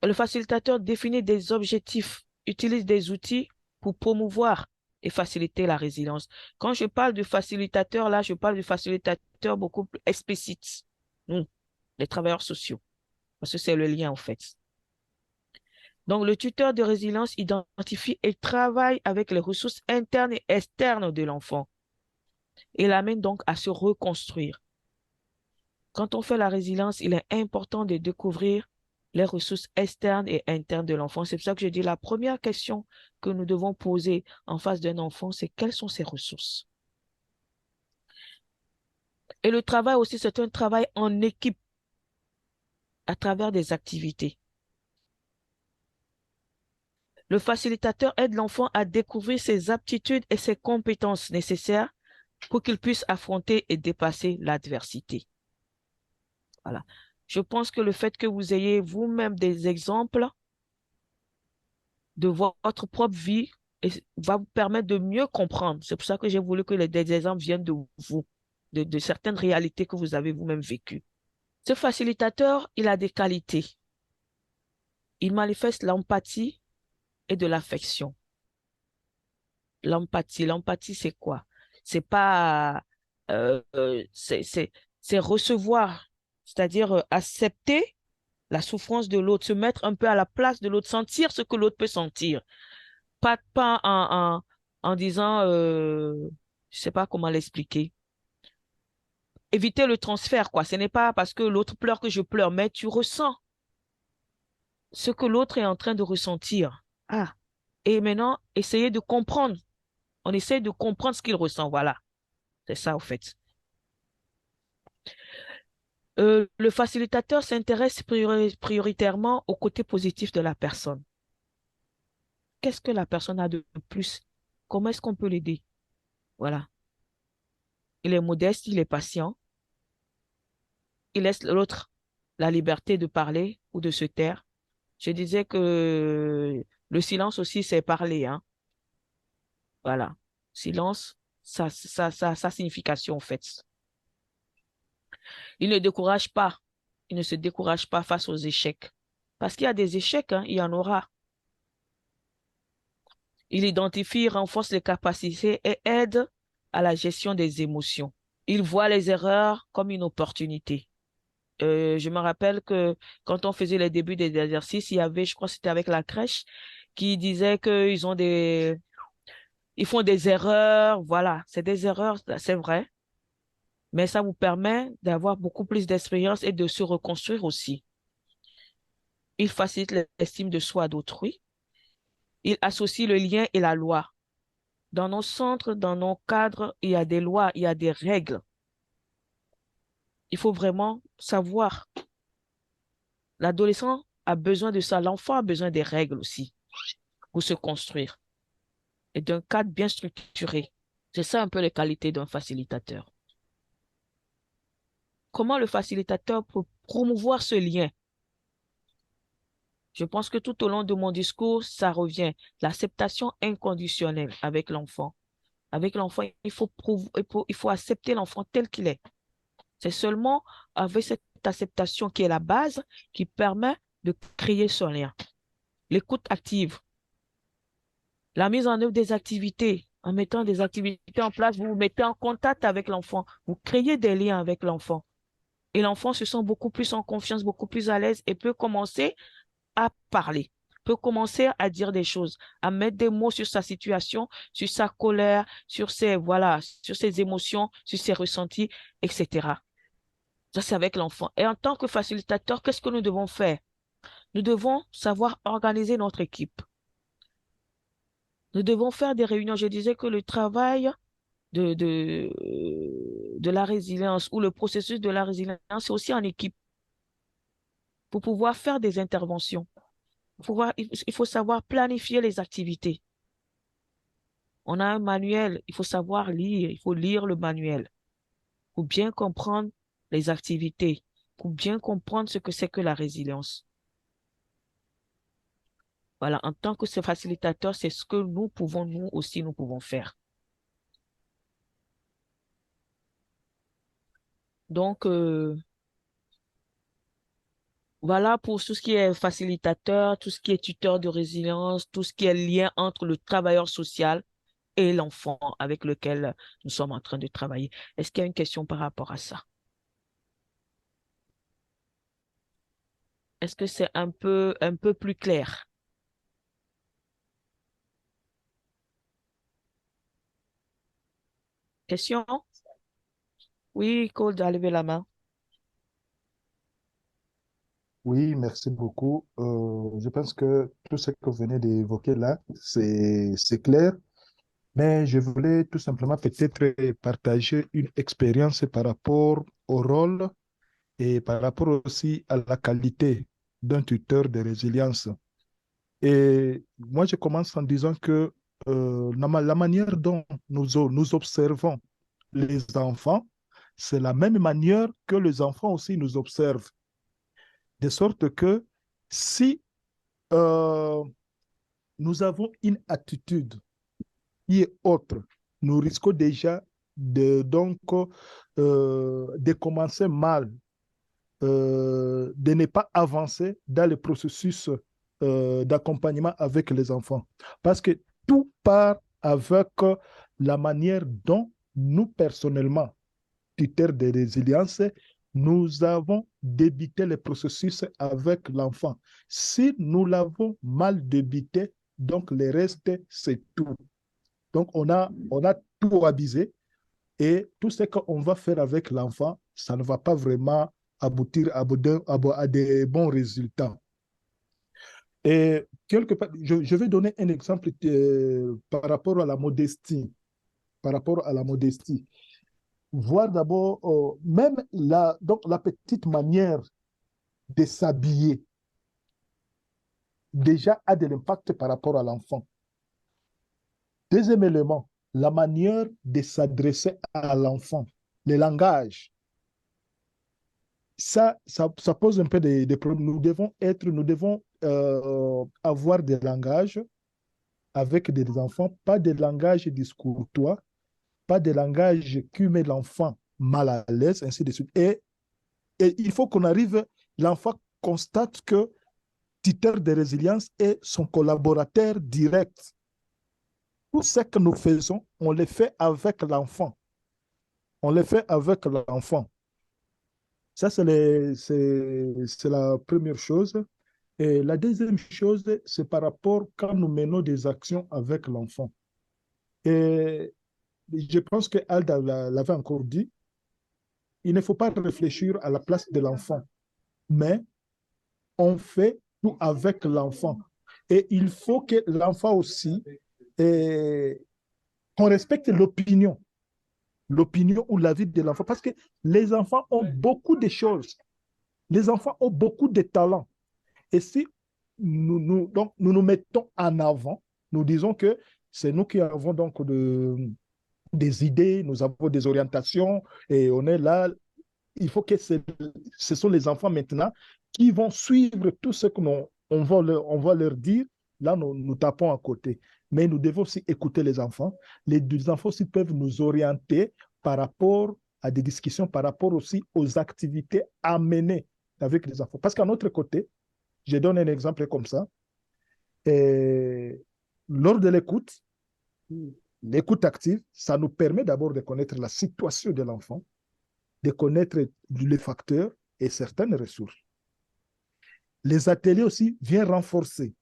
Le facilitateur définit des objectifs, utilise des outils pour promouvoir et faciliter la résilience. Quand je parle de facilitateur, là, je parle de facilitateur beaucoup plus explicite. Nous, les travailleurs sociaux, parce que c'est le lien en fait. Donc, le tuteur de résilience identifie et travaille avec les ressources internes et externes de l'enfant et l'amène donc à se reconstruire. Quand on fait la résilience, il est important de découvrir les ressources externes et internes de l'enfant. C'est pour ça que je dis la première question que nous devons poser en face d'un enfant, c'est quelles sont ses ressources? Et le travail aussi, c'est un travail en équipe à travers des activités. Le facilitateur aide l'enfant à découvrir ses aptitudes et ses compétences nécessaires pour qu'il puisse affronter et dépasser l'adversité. Voilà. Je pense que le fait que vous ayez vous-même des exemples de votre propre vie va vous permettre de mieux comprendre. C'est pour ça que j'ai voulu que des exemples viennent de vous, de certaines réalités que vous avez vous-même vécues. Ce facilitateur, il a des qualités. Il manifeste l'empathie et de l'affection. L'empathie, c'est quoi? C'est pas, c'est recevoir, c'est-à-dire accepter la souffrance de l'autre, se mettre un peu à la place de l'autre, sentir ce que l'autre peut sentir. Pas en disant, je sais pas comment l'expliquer. Éviter le transfert, quoi. Ce n'est pas parce que l'autre pleure que je pleure, mais tu ressens ce que l'autre est en train de ressentir. Ah. Et maintenant, essayer de comprendre. On essaie de comprendre ce qu'il ressent, voilà. C'est ça, au fait. Le facilitateur s'intéresse prioritairement au côté positif de la personne. Qu'est-ce que la personne a de plus? Comment est-ce qu'on peut l'aider? Voilà. Il est modeste, il est patient. Il laisse l'autre la liberté de parler ou de se taire. Je disais que le silence aussi, c'est parler, hein. Voilà. Silence, sa signification, en fait. Il ne décourage pas. Il ne se décourage pas face aux échecs. Parce qu'il y a des échecs, hein, il y en aura. Il identifie, renforce les capacités et aide à la gestion des émotions. Il voit les erreurs comme une opportunité. Je me rappelle que quand on faisait les débuts des exercices, il y avait, je crois que c'était avec la crèche, qui disait ils font des erreurs. Voilà, c'est des erreurs, c'est vrai. Mais ça vous permet d'avoir beaucoup plus d'expérience et de se reconstruire aussi. Il facilite l'estime de soi d'autrui. Il associe le lien et la loi. Dans nos centres, dans nos cadres, il y a des lois, il y a des règles. Il faut vraiment savoir. L'adolescent a besoin de ça. L'enfant a besoin des règles aussi pour se construire et d'un cadre bien structuré. C'est ça un peu les qualités d'un facilitateur. Comment le facilitateur peut promouvoir ce lien? Je pense que tout au long de mon discours, ça revient. L'acceptation inconditionnelle avec l'enfant. Avec l'enfant, il faut accepter l'enfant tel qu'il est. C'est seulement avec cette acceptation qui est la base qui permet de créer ce lien. L'écoute active, la mise en œuvre des activités. En mettant des activités en place, vous vous mettez en contact avec l'enfant, vous créez des liens avec l'enfant. Et l'enfant se sent beaucoup plus en confiance, beaucoup plus à l'aise et peut commencer à parler, peut commencer à dire des choses, à mettre des mots sur sa situation, sur sa colère, voilà, sur ses émotions, sur ses ressentis, etc. Ça, c'est avec l'enfant. Et en tant que facilitateur, qu'est-ce que nous devons faire? Nous devons savoir organiser notre équipe. Nous devons faire des réunions. Je disais que le travail de la résilience ou le processus de la résilience, c'est aussi en équipe pour pouvoir faire des interventions. Il faut savoir planifier les activités. On a un manuel, il faut savoir lire, il faut lire le manuel pour bien comprendre les activités, pour bien comprendre ce que c'est que la résilience. Voilà, en tant que ce facilitateur, c'est ce que nous aussi, nous pouvons faire. Donc, voilà pour tout ce qui est facilitateur, tout ce qui est tuteur de résilience, tout ce qui est lien entre le travailleur social et l'enfant avec lequel nous sommes en train de travailler. Est-ce qu'il y a une question par rapport à ça? Est-ce que c'est un peu plus clair? Question? Oui, Cole, a levé la main. Oui, merci beaucoup. Je pense que tout ce que vous venez d'évoquer là, c'est clair, mais je voulais tout simplement peut-être partager une expérience par rapport au rôle et par rapport aussi à la qualité d'un tuteur de résilience. Et moi, je commence en disant que la manière dont nous observons les enfants, c'est la même manière que les enfants aussi nous observent. De sorte que si euh, nous avons une attitude qui est autre, nous risquons déjà de commencer mal, de ne pas avancer dans le processus d'accompagnement avec les enfants. Parce que tout part avec la manière dont nous, personnellement, critères de résilience, nous avons débité le processus avec l'enfant. Si nous l'avons mal débité, donc le reste, c'est tout. Donc, on a tout abusé et tout ce qu'on va faire avec l'enfant, ça ne va pas vraiment aboutir à des bons résultats. Et quelque part, je vais donner un exemple par rapport à la modestie. Par rapport à la modestie. Voir d'abord même donc la petite manière de s'habiller déjà a de l'impact par rapport à l'enfant. Deuxième élément, la manière de s'adresser à l'enfant, le langage. Ça pose un peu des problèmes. Nous devons avoir des langages avec des enfants, pas des langages discourtois, pas des langages qui met l'enfant mal à l'aise, ainsi de suite. Et il faut qu'on arrive, l'enfant constate que tuteur de résilience est son collaborateur direct. Tout ce que nous faisons, on le fait avec l'enfant. On le fait avec l'enfant. Ça, c'est la première chose. Et la deuxième chose, c'est par rapport quand nous menons des actions avec l'enfant. Et je pense que Alda l'avait encore dit, il ne faut pas réfléchir à la place de l'enfant, mais on fait tout avec l'enfant. Et il faut que l'enfant aussi, qu'on respecte l'opinion ou l'avis de l'enfant. Parce que les enfants ont beaucoup de choses. Les enfants ont beaucoup de talents. Et si donc, nous mettons en avant, nous disons que c'est nous qui avons donc des idées, nous avons des orientations et on est là. Il faut que ce sont les enfants maintenant qui vont suivre tout ce qu'on on va leur dire. Là, nous tapons à côté. Mais nous devons aussi écouter les enfants. Les enfants aussi peuvent nous orienter par rapport à des discussions, par rapport aussi aux activités à mener avec les enfants. Parce qu'à notre côté, je donne un exemple comme ça. Et lors de l'écoute active, ça nous permet d'abord de connaître la situation de l'enfant, de connaître les facteurs et certaines ressources. Les ateliers aussi viennent renforcer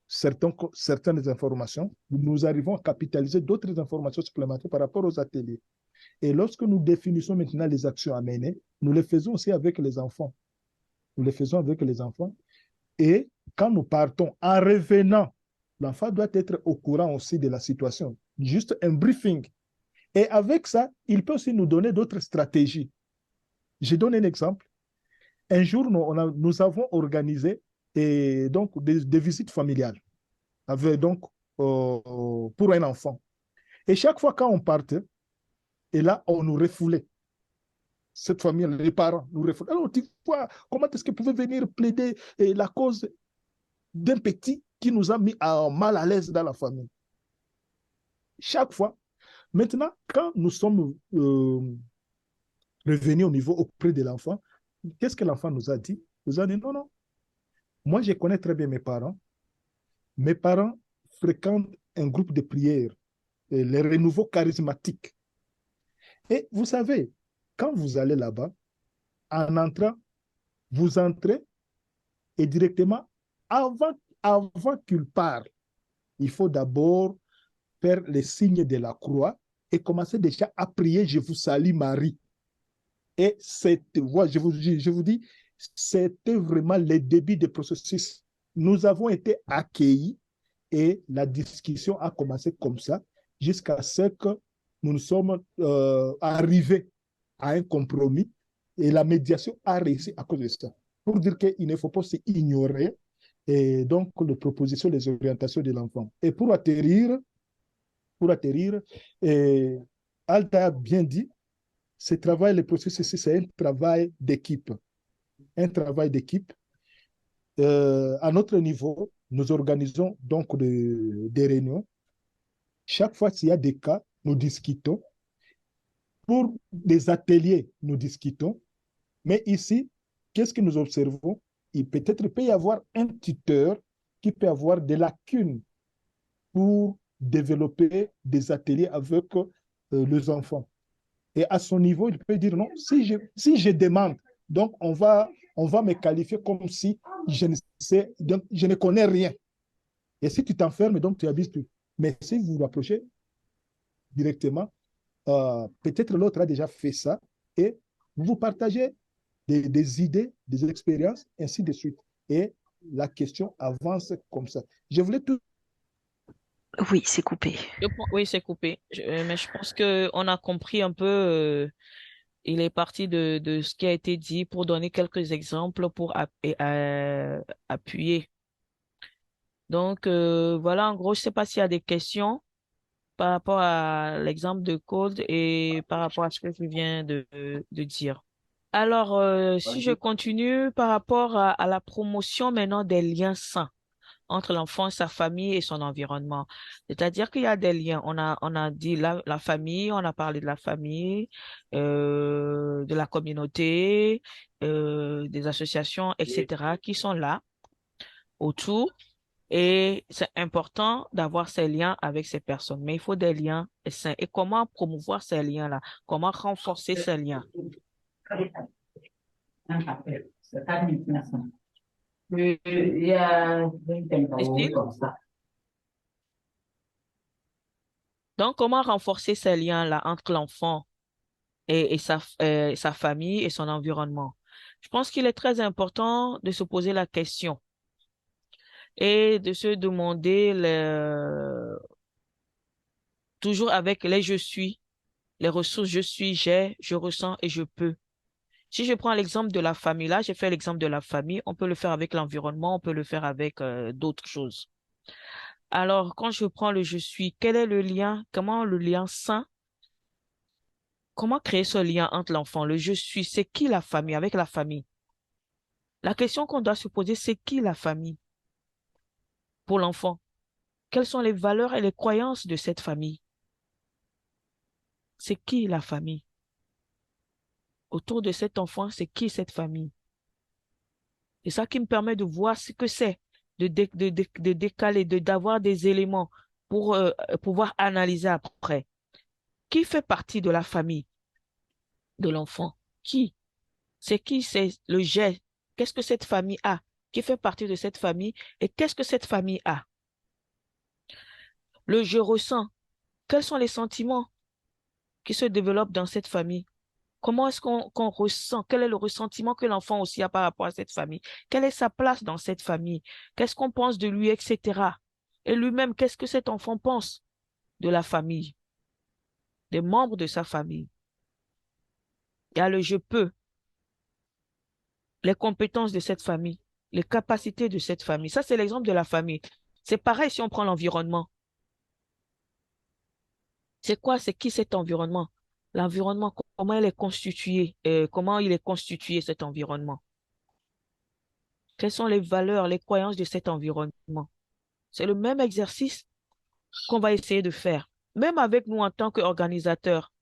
certaines informations. Nous arrivons à capitaliser d'autres informations supplémentaires par rapport aux ateliers. Et lorsque nous définissons maintenant les actions à mener, nous les faisons aussi avec les enfants. Nous les faisons avec les enfants. Et quand nous partons, en revenant, l'enfant doit être au courant aussi de la situation. Juste un briefing. Et avec ça, il peut aussi nous donner d'autres stratégies. Je donne un exemple. Un jour, nous avons organisé donc des visites familiales pour un enfant. Et chaque fois quand on partait, et là, on nous refoulait. Cette famille, les parents nous refoulaient. Alors, tu vois, comment est-ce qu'ils pouvaient venir plaider la cause d'un petit qui nous a mis mal à l'aise dans la famille? Chaque fois. Maintenant, quand nous sommes revenus au niveau auprès de l'enfant, qu'est-ce que l'enfant nous a dit? Il nous a dit, non, non, moi je connais très bien mes parents. Mes parents fréquentent un groupe de prière, les renouveaux charismatiques. Et vous savez, quand vous allez là-bas, en entrant, vous entrez et directement, avant qu'il parle, il faut d'abord faire les signes de la croix et commencer déjà à prier, je vous salue Marie. Et je vous dis, c'était vraiment le début du processus. Nous avons été accueillis et la discussion a commencé comme ça jusqu'à ce que nous sommes arrivés à un compromis et la médiation a réussi à cause de ça. Pour dire qu'il ne faut pas ignorer et donc les propositions, les orientations de l'enfant. Et pour atterrir, Alta a bien dit, ce travail, le processus, c'est un travail d'équipe. Un travail d'équipe. À notre niveau, nous organisons donc des réunions. Chaque fois qu'il y a des cas, nous discutons. Pour des ateliers, nous discutons. Mais ici, qu'est-ce que nous observons? Peut-être peut y avoir un tuteur qui peut avoir des lacunes pour développer des ateliers avec les enfants. Et à son niveau, il peut dire non, si je demande, donc on va me qualifier comme si je ne sais, donc je ne connais rien. Et si tu t'enfermes, donc tu abuses plus. Mais si vous vous rapprochez directement, peut-être l'autre a déjà fait ça et vous partagez des idées, des expériences, ainsi de suite. Et la question avance comme ça. Je voulais tout. Oui, c'est coupé. Oui, c'est coupé. Mais je pense qu'on a compris un peu. Il est parti de ce qui a été dit pour donner quelques exemples pour appuyer. Donc, voilà, en gros, je ne sais pas s'il y a des questions par rapport à l'exemple de code et par rapport à ce que je viens de dire. Alors, si je continue par rapport à la promotion maintenant des liens sains entre l'enfant, sa famille et son environnement. C'est-à-dire qu'il y a des liens. On a dit la famille, on a parlé de la famille, de la communauté, des associations, etc., qui sont là autour. Et c'est important d'avoir ces liens avec ces personnes. Mais il faut des liens sains. Et comment promouvoir ces liens-là? Comment renforcer ces liens? Est-il? Donc, comment renforcer ces liens-là entre l'enfant et sa famille et son environnement? Je pense qu'il est très important de se poser la question et de se demander toujours avec les je suis, les ressources je suis, j'ai, je ressens et je peux. Si je prends l'exemple de la famille, là, j'ai fait l'exemple de la famille, on peut le faire avec l'environnement, on peut le faire avec d'autres choses. Alors, quand je prends le je suis, quel est le lien, comment le lien sain, comment créer ce lien entre l'enfant, le je suis, c'est qui la famille, avec la famille? La question qu'on doit se poser, c'est qui la famille pour l'enfant? Quelles sont les valeurs et les croyances de cette famille? C'est qui la famille? Autour de cet enfant, c'est qui cette famille? C'est ça qui me permet de voir ce que c'est, de décaler, d'avoir des éléments pour pouvoir analyser après. Qui fait partie de la famille de l'enfant? Qui? C'est qui? C'est le j'ai. Qu'est-ce que cette famille a? Qui fait partie de cette famille? Et qu'est-ce que cette famille a? Le je ressens. Quels sont les sentiments qui se développent dans cette famille? Comment est-ce qu'on ressent? Quel est le ressentiment que l'enfant aussi a par rapport à cette famille? Quelle est sa place dans cette famille? Qu'est-ce qu'on pense de lui, etc. Et lui-même, qu'est-ce que cet enfant pense de la famille, des membres de sa famille? Il y a le je peux, les compétences de cette famille, les capacités de cette famille. Ça, c'est l'exemple de la famille. C'est pareil si on prend l'environnement. C'est quoi? C'est qui cet environnement? L'environnement, comment il est constitué? Comment il est constitué cet environnement? Quelles sont les valeurs, les croyances de cet environnement? C'est le même exercice qu'on va essayer de faire, même avec nous en tant qu'organisateurs,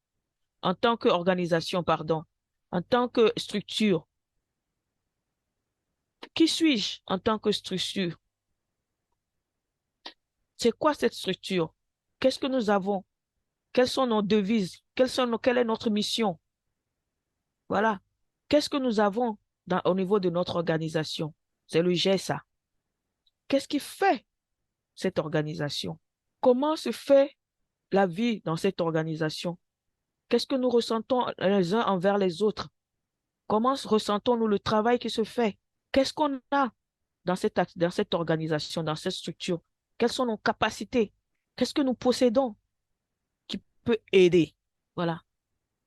en tant qu'organisation, pardon, en tant que structure. Qui suis-je en tant que structure? C'est quoi cette structure? Qu'est-ce que nous avons? Quelles sont nos devises? Quelle est notre mission? Voilà. Qu'est-ce que nous avons au niveau de notre organisation? C'est le GSA. Qu'est-ce qui fait cette organisation? Comment se fait la vie dans cette organisation? Qu'est-ce que nous ressentons les uns envers les autres? Comment ressentons-nous le travail qui se fait? Qu'est-ce qu'on a dans cette organisation, dans cette structure? Quelles sont nos capacités? Qu'est-ce que nous possédons qui peut aider? Voilà.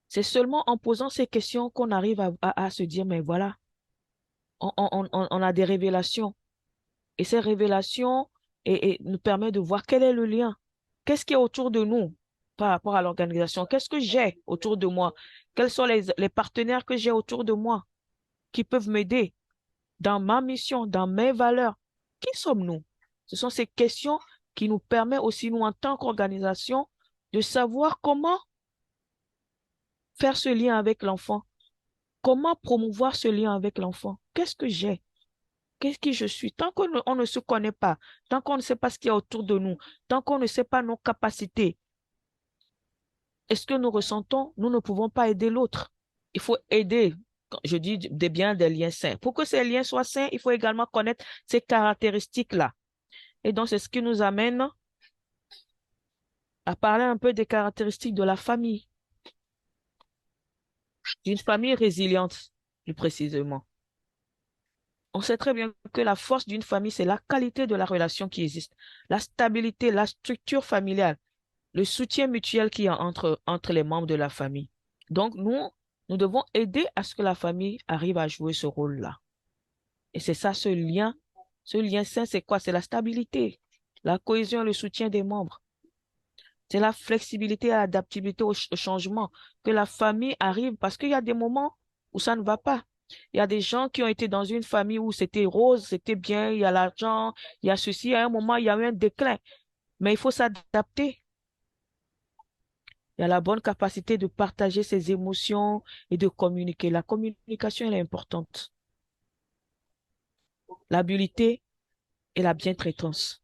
C'est seulement en posant ces questions qu'on arrive à se dire, mais voilà, on a des révélations. Et ces révélations nous permettent de voir quel est le lien. Qu'est-ce qui est autour de nous par rapport à l'organisation? Qu'est-ce que j'ai autour de moi? Quels sont les partenaires que j'ai autour de moi qui peuvent m'aider dans ma mission, dans mes valeurs? Qui sommes-nous? Ce sont ces questions qui nous permettent aussi, nous, en tant qu'organisation, de savoir comment faire ce lien avec l'enfant, comment promouvoir ce lien avec l'enfant. Qu'est-ce que j'ai? Qu'est-ce qui je suis? Tant qu'on on ne se connaît pas, tant qu'on ne sait pas ce qu'il y a autour de nous, tant qu'on ne sait pas nos capacités, est-ce que nous ressentons? Nous ne pouvons pas aider l'autre. Il faut aider, quand je dis des biens, des liens sains. Pour que ces liens soient sains, il faut également connaître ces caractéristiques-là. Et donc, c'est ce qui nous amène à parler un peu des caractéristiques de la famille, d'une famille résiliente, plus précisément. On sait très bien que la force d'une famille, c'est la qualité de la relation qui existe, la stabilité, la structure familiale, le soutien mutuel qu'il y a entre les membres de la famille. Donc, nous devons aider à ce que la famille arrive à jouer ce rôle-là. Et c'est ça, ce lien. Ce lien sain, c'est quoi? C'est la stabilité, la cohésion et le soutien des membres. C'est la flexibilité et l'adaptabilité au changement. Que la famille arrive, parce qu'il y a des moments où ça ne va pas. Il y a des gens qui ont été dans une famille où c'était rose, c'était bien, il y a l'argent, il y a ceci. À un moment, il y a eu un déclin. Mais il faut s'adapter. Il y a la bonne capacité de partager ses émotions et de communiquer. La communication, elle est importante. L'habileté et la bientraitance.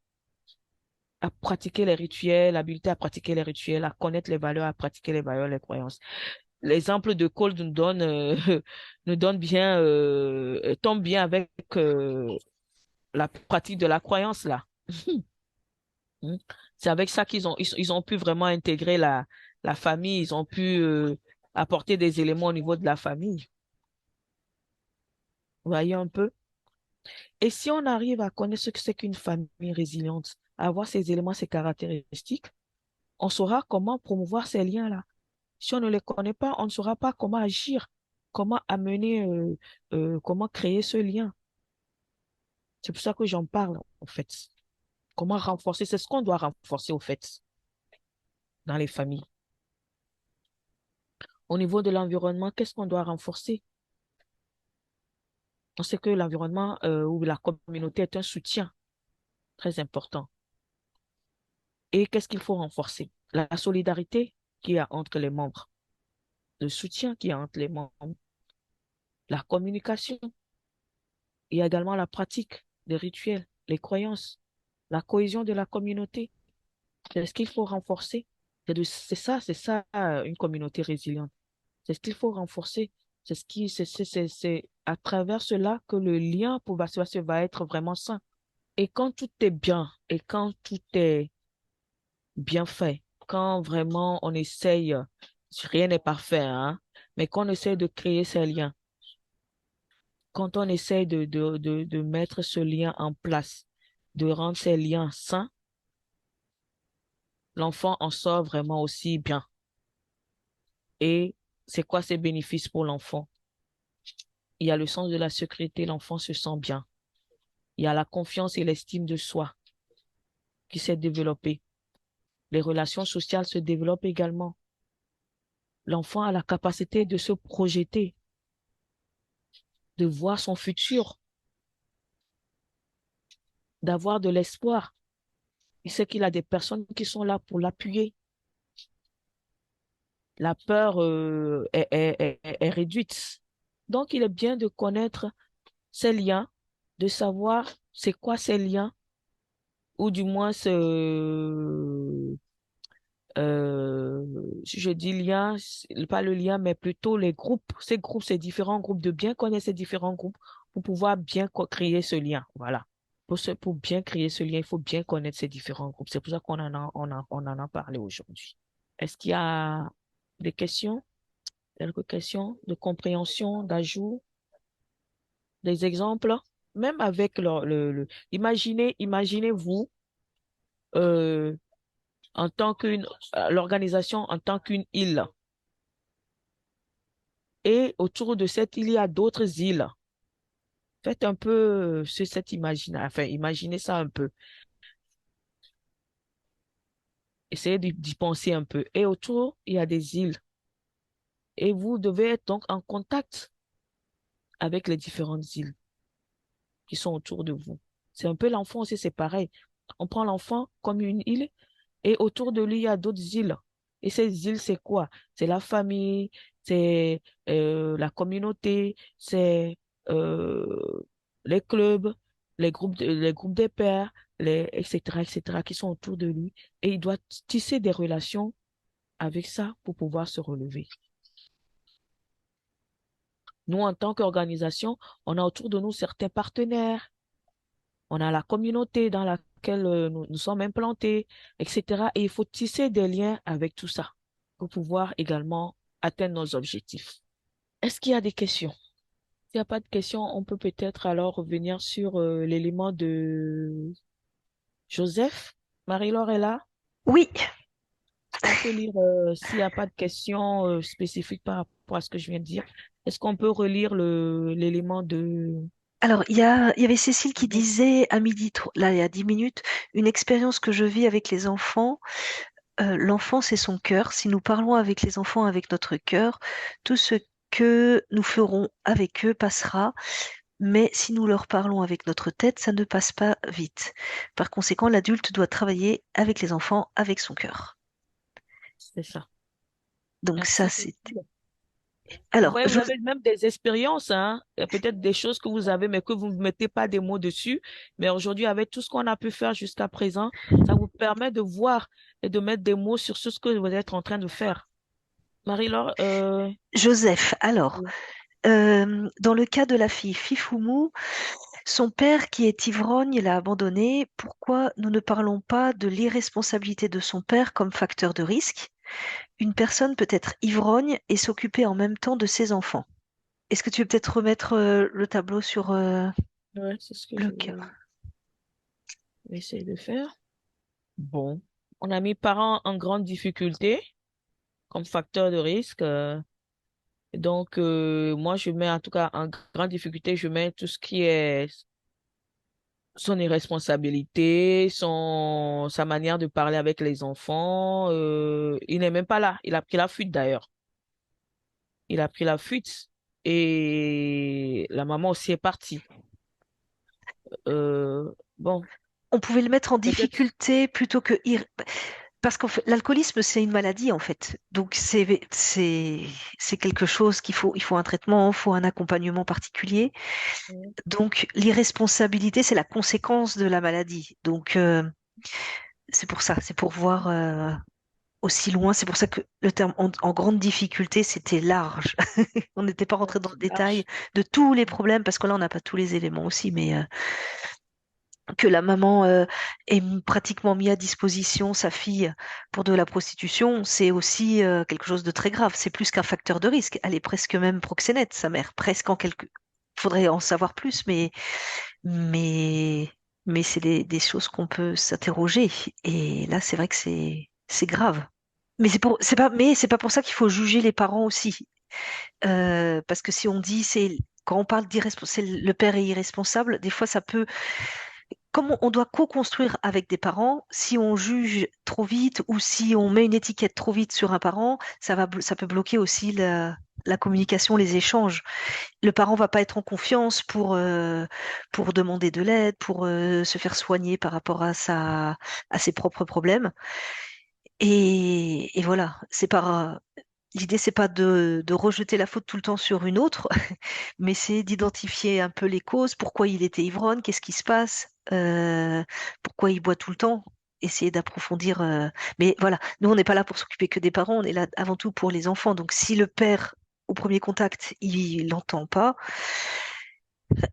À pratiquer les rituels, l'habileté à pratiquer les rituels, à connaître les valeurs, à pratiquer les valeurs, les croyances. L'exemple de Cole nous donne, nous donne bien, tombe bien avec la pratique de la croyance là. Hmm. C'est avec ça ils ont pu vraiment intégrer la famille, ils ont pu apporter des éléments au niveau de la famille. Vous voyez un peu? Et si on arrive à connaître ce que c'est qu'une famille résiliente, à avoir ces éléments, ces caractéristiques, on saura comment promouvoir ces liens-là. Si on ne les connaît pas, on ne saura pas comment agir, comment amener, comment créer ce lien. C'est pour ça que j'en parle, en fait. Comment renforcer, c'est ce qu'on doit renforcer, au fait, dans les familles. Au niveau de l'environnement, qu'est-ce qu'on doit renforcer? On sait que l'environnement ou la communauté est un soutien très important. Et qu'est-ce qu'il faut renforcer? La solidarité qu'il y a entre les membres, le soutien qu'il y a entre les membres, la communication. Il y a également la pratique des rituels, les croyances, la cohésion de la communauté. C'est ce qu'il faut renforcer. C'est ça, une communauté résiliente. C'est ce qu'il faut renforcer. C'est à travers cela que le lien va être vraiment sain. Et quand tout est bien, et quand tout est bien fait, quand vraiment on essaye, rien n'est parfait, hein, mais qu'on essaie de créer ces liens, quand on essaie de mettre ce lien en place, de rendre ces liens sains, l'enfant en sort vraiment aussi bien. Et c'est quoi ces bénéfices pour l'enfant? Il y a le sens de la sécurité, l'enfant se sent bien. Il y a la confiance et l'estime de soi qui s'est développée. Les relations sociales se développent également. L'enfant a la capacité de se projeter, de voir son futur, d'avoir de l'espoir. Il sait qu'il a des personnes qui sont là pour l'appuyer. La peur est réduite. Donc, il est bien de connaître ces liens, de savoir c'est quoi ces liens, ou du moins si je dis lien, pas le lien, mais plutôt les groupes, ces différents groupes, de bien connaître ces différents groupes pour pouvoir bien créer ce lien. Voilà. Pour bien créer ce lien, il faut bien connaître ces différents groupes. C'est pour ça qu'on on en a parlé aujourd'hui. Est-ce qu'il y a des questions? Quelques questions de compréhension, d'ajout, des exemples, même avec imaginez-vous euh, l'organisation en tant qu'une île. Et autour de cette île, il y a d'autres îles. Faites un peu sur cette enfin, imaginez ça un peu. Essayez d'y penser un peu. Et autour, il y a des îles. Et vous devez être donc en contact avec les différentes îles qui sont autour de vous. C'est un peu l'enfant aussi, c'est pareil. On prend l'enfant comme une île et autour de lui, il y a d'autres îles. Et ces îles, c'est quoi? C'est la famille, c'est la communauté, c'est euh, les clubs, les groupes des pères, etc., qui sont autour de lui. Et il doit tisser des relations avec ça pour pouvoir se relever. Nous, en tant qu'organisation, on a autour de nous certains partenaires. On a la communauté dans laquelle nous sommes implantés, etc. Et il faut tisser des liens avec tout ça pour pouvoir également atteindre nos objectifs. Est-ce qu'il y a des questions? S'il n'y a pas de questions, on peut peut-être alors revenir sur l'élément de Joseph. Marie-Laure est là? Oui, Est-ce qu'on peut lire, s'il n'y a pas de questions spécifiques par rapport à ce que je viens de dire, est-ce qu'on peut relire l'élément de... alors il y avait Cécile qui disait à midi, là il y a 10 minutes, une expérience que je vis avec les enfants. L'enfant, c'est son cœur. Si nous parlons avec les enfants avec notre cœur, tout ce que nous ferons avec eux passera. Mais si nous leur parlons avec notre tête, ça ne passe pas vite. Par conséquent, l'adulte doit travailler avec les enfants avec son cœur. C'est ça. Donc ça, Merci, c'est... Cécile. Vous Alors, voyez, vous avez même des expériences, hein. Il y a peut-être des choses que vous avez, mais que vous ne mettez pas des mots dessus. Mais aujourd'hui, avec tout ce qu'on a pu faire jusqu'à présent, ça vous permet de voir et de mettre des mots sur ce que vous êtes en train de faire. Marie-Laure, Joseph, alors, dans le cas de la fille Fifoumou, son père qui est ivrogne l'a abandonné. Pourquoi nous ne parlons pas de l'irresponsabilité de son père comme facteur de risque? Une personne peut être ivrogne et s'occuper en même temps de ses enfants. Est-ce que tu veux peut-être remettre le tableau sur ouais, c'est ce que le je cas? vais essayer de faire. Bon, on a mis parents en grande difficulté comme facteur de risque. Donc, moi, je mets en tout cas en grande difficulté, je mets tout ce qui est son irresponsabilité, sa manière de parler avec les enfants. Il n'est même pas là. Il a pris la fuite d'ailleurs. Il a pris la fuite et la maman aussi est partie. Bon, On pouvait le mettre en peut-être. difficulté plutôt que parce que l'alcoolisme c'est une maladie en fait. Donc c'est quelque chose il faut un traitement, il faut un accompagnement particulier. Donc l'irresponsabilité c'est la conséquence de la maladie. Donc c'est pour ça, c'est pour voir aussi loin. C'est pour ça que le terme en grande difficulté c'était large. On n'était pas rentré dans le détail de tous les problèmes parce que là on n'a pas tous les éléments aussi, mais que la maman ait pratiquement mis à disposition sa fille pour de la prostitution, c'est aussi quelque chose de très grave. C'est plus qu'un facteur de risque. Elle est presque même proxénète, sa mère. Presque en quelque... Faudrait en savoir plus, mais, mais c'est des choses qu'on peut s'interroger. Et là, c'est vrai que c'est grave. Mais c'est pas pour ça qu'il faut juger les parents aussi. Parce que si on dit, quand on parle d'irresponsable, le père est irresponsable, des fois ça peut comment on doit co-construire avec des parents, si on juge trop vite ou si on met une étiquette trop vite sur un parent, ça peut bloquer aussi la communication, les échanges. Le parent va pas être en confiance pour demander de l'aide, pour se faire soigner par rapport à ses propres problèmes. Et voilà, l'idée, c'est pas de rejeter la faute tout le temps sur une autre, mais c'est d'identifier un peu les causes, pourquoi il était ivrogne, qu'est-ce qui se passe, pourquoi il boit tout le temps, essayer d'approfondir. Mais voilà, nous, on n'est pas là pour s'occuper que des parents, on est là avant tout pour les enfants. Donc, si le père, au premier contact, il l'entend pas,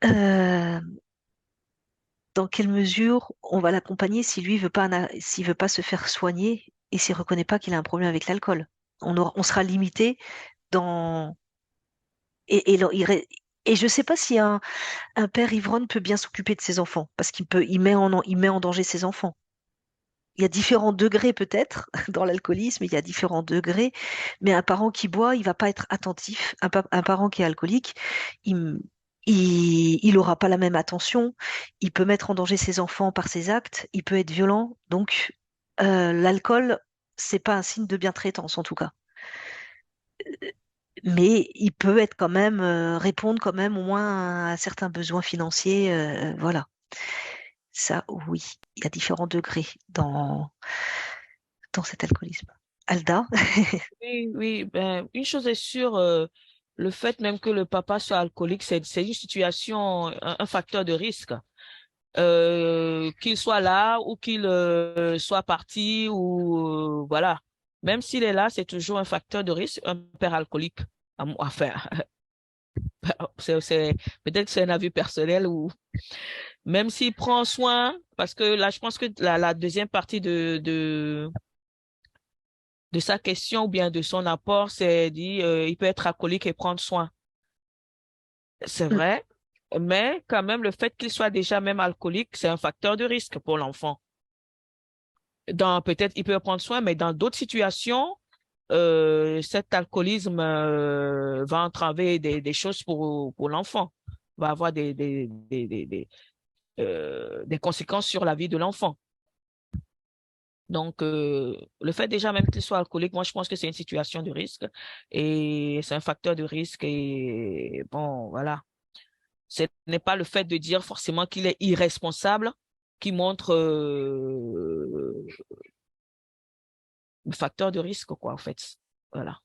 euh, dans quelle mesure on va l'accompagner si lui s'il veut pas se faire soigner et s'il reconnaît pas qu'il a un problème avec l'alcool? On sera limité dans... Et je ne sais pas si un père ivrogne peut bien s'occuper de ses enfants, parce il met en danger ses enfants. Il y a différents degrés peut-être dans l'alcoolisme, il y a différents degrés, mais un parent qui boit, il va pas être attentif. Un parent qui est alcoolique, il il aura pas la même attention. Il peut mettre en danger ses enfants par ses actes. Il peut être violent. Donc, l'alcool, c'est pas un signe de bientraitance en tout cas. Mais il peut être quand même répondre quand même au moins à certains besoins financiers. Voilà. Ça, oui, il y a différents degrés dans cet alcoolisme. Alda? Oui, oui, ben, une chose est sûre, le fait même que le papa soit alcoolique, c'est une situation, un facteur de risque. Qu'il soit là ou qu'il soit parti ou voilà. Même s'il est là, c'est toujours un facteur de risque, un père alcoolique. Enfin, peut-être que c'est un avis personnel ou même s'il prend soin, parce que là, je pense que la deuxième partie de sa question ou bien de son apport, c'est dit, il peut être alcoolique et prendre soin. C'est Mm. vrai, mais quand même, le fait qu'il soit déjà même alcoolique, c'est un facteur de risque pour l'enfant. Peut-être il peut prendre soin, mais dans d'autres situations, cet alcoolisme va entraver des choses pour l'enfant, va avoir des conséquences sur la vie de l'enfant. Donc, le fait déjà même qu'il soit alcoolique, moi, je pense que c'est une situation de risque et c'est un facteur de risque. Et bon, voilà. Ce n'est pas le fait de dire forcément qu'il est irresponsable qui montre le facteur de risque, quoi, en fait. Voilà.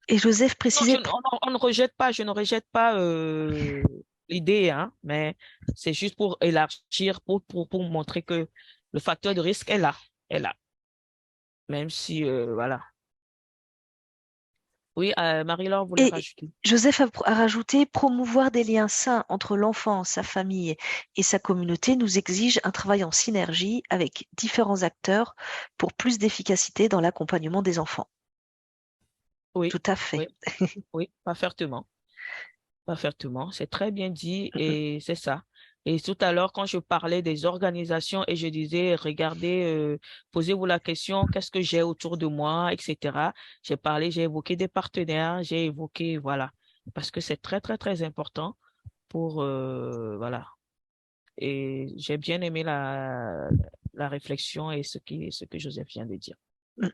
Et Joseph Non, précisait, on ne rejette pas, je ne rejette pas l'idée, hein, mais c'est juste pour élargir, pour montrer que le facteur de risque est là, même si, voilà. Oui, Marie-Laure voulait et rajouter. Joseph a rajouté, promouvoir des liens sains entre l'enfant, sa famille et sa communauté nous exige un travail en synergie avec différents acteurs pour plus d'efficacité dans l'accompagnement des enfants. Oui, Tout à fait. oui, oui, parfaitement. Parfaitement, c'est très bien dit et c'est ça. Et tout à l'heure, quand je parlais des organisations et je disais, regardez, posez-vous la question, qu'est-ce que j'ai autour de moi, etc. J'ai évoqué des partenaires, j'ai évoqué, voilà, parce que c'est très, très, très important pour, voilà. Et j'ai bien aimé la réflexion et ce que Joseph vient de dire. Mm.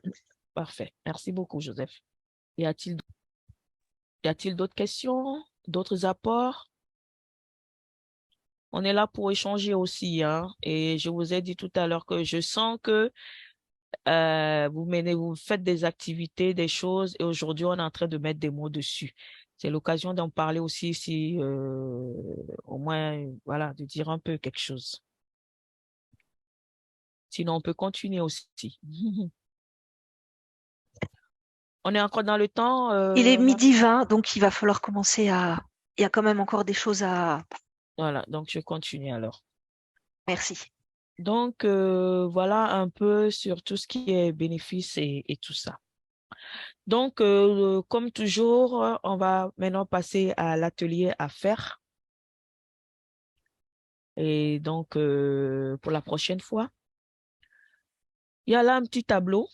Parfait. Merci beaucoup, Joseph. Y a-t-il, y a-t-il d'autres questions, d'autres apports? On est là pour échanger aussi, hein. Et je vous ai dit tout à l'heure que je sens que vous faites des activités, des choses, et aujourd'hui on est en train de mettre des mots dessus. C'est l'occasion d'en parler aussi, si au moins, voilà, de dire un peu quelque chose. Sinon, on peut continuer aussi. On est encore dans le temps, Il est Marie? 12h20, donc il va falloir commencer à... Il y a quand même encore des choses à... Voilà, donc je continue alors. Merci. Donc, voilà un peu sur tout ce qui est bénéfice et tout ça. Donc, comme toujours, on va maintenant passer à l'atelier à faire. Et donc, pour la prochaine fois, il y a là un petit tableau.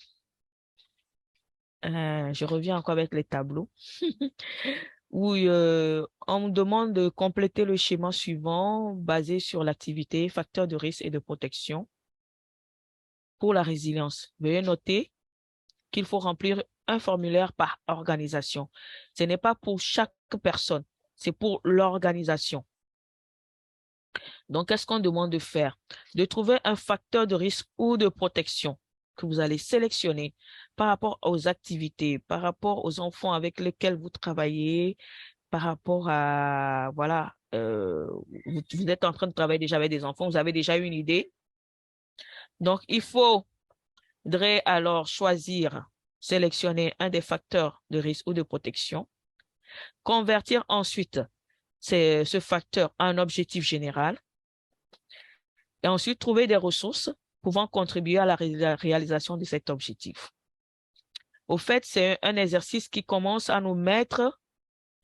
Je reviens encore avec les tableaux. Où on me demande de compléter le schéma suivant basé sur l'activité, facteurs de risque et de protection pour la résilience. Veuillez noter qu'il faut remplir un formulaire par organisation. Ce n'est pas pour chaque personne, c'est pour l'organisation. Donc, qu'est-ce qu'on demande de faire? De trouver un facteur de risque ou de protection que vous allez sélectionner par rapport aux activités, par rapport aux enfants avec lesquels vous travaillez, par rapport à, voilà, vous êtes en train de travailler déjà avec des enfants, vous avez déjà une idée. Donc, il faudrait alors choisir, sélectionner un des facteurs de risque ou de protection, convertir ensuite ce facteur en un objectif général, et ensuite trouver des ressources pouvant contribuer à la réalisation de cet objectif. Au fait, c'est un exercice qui commence à nous mettre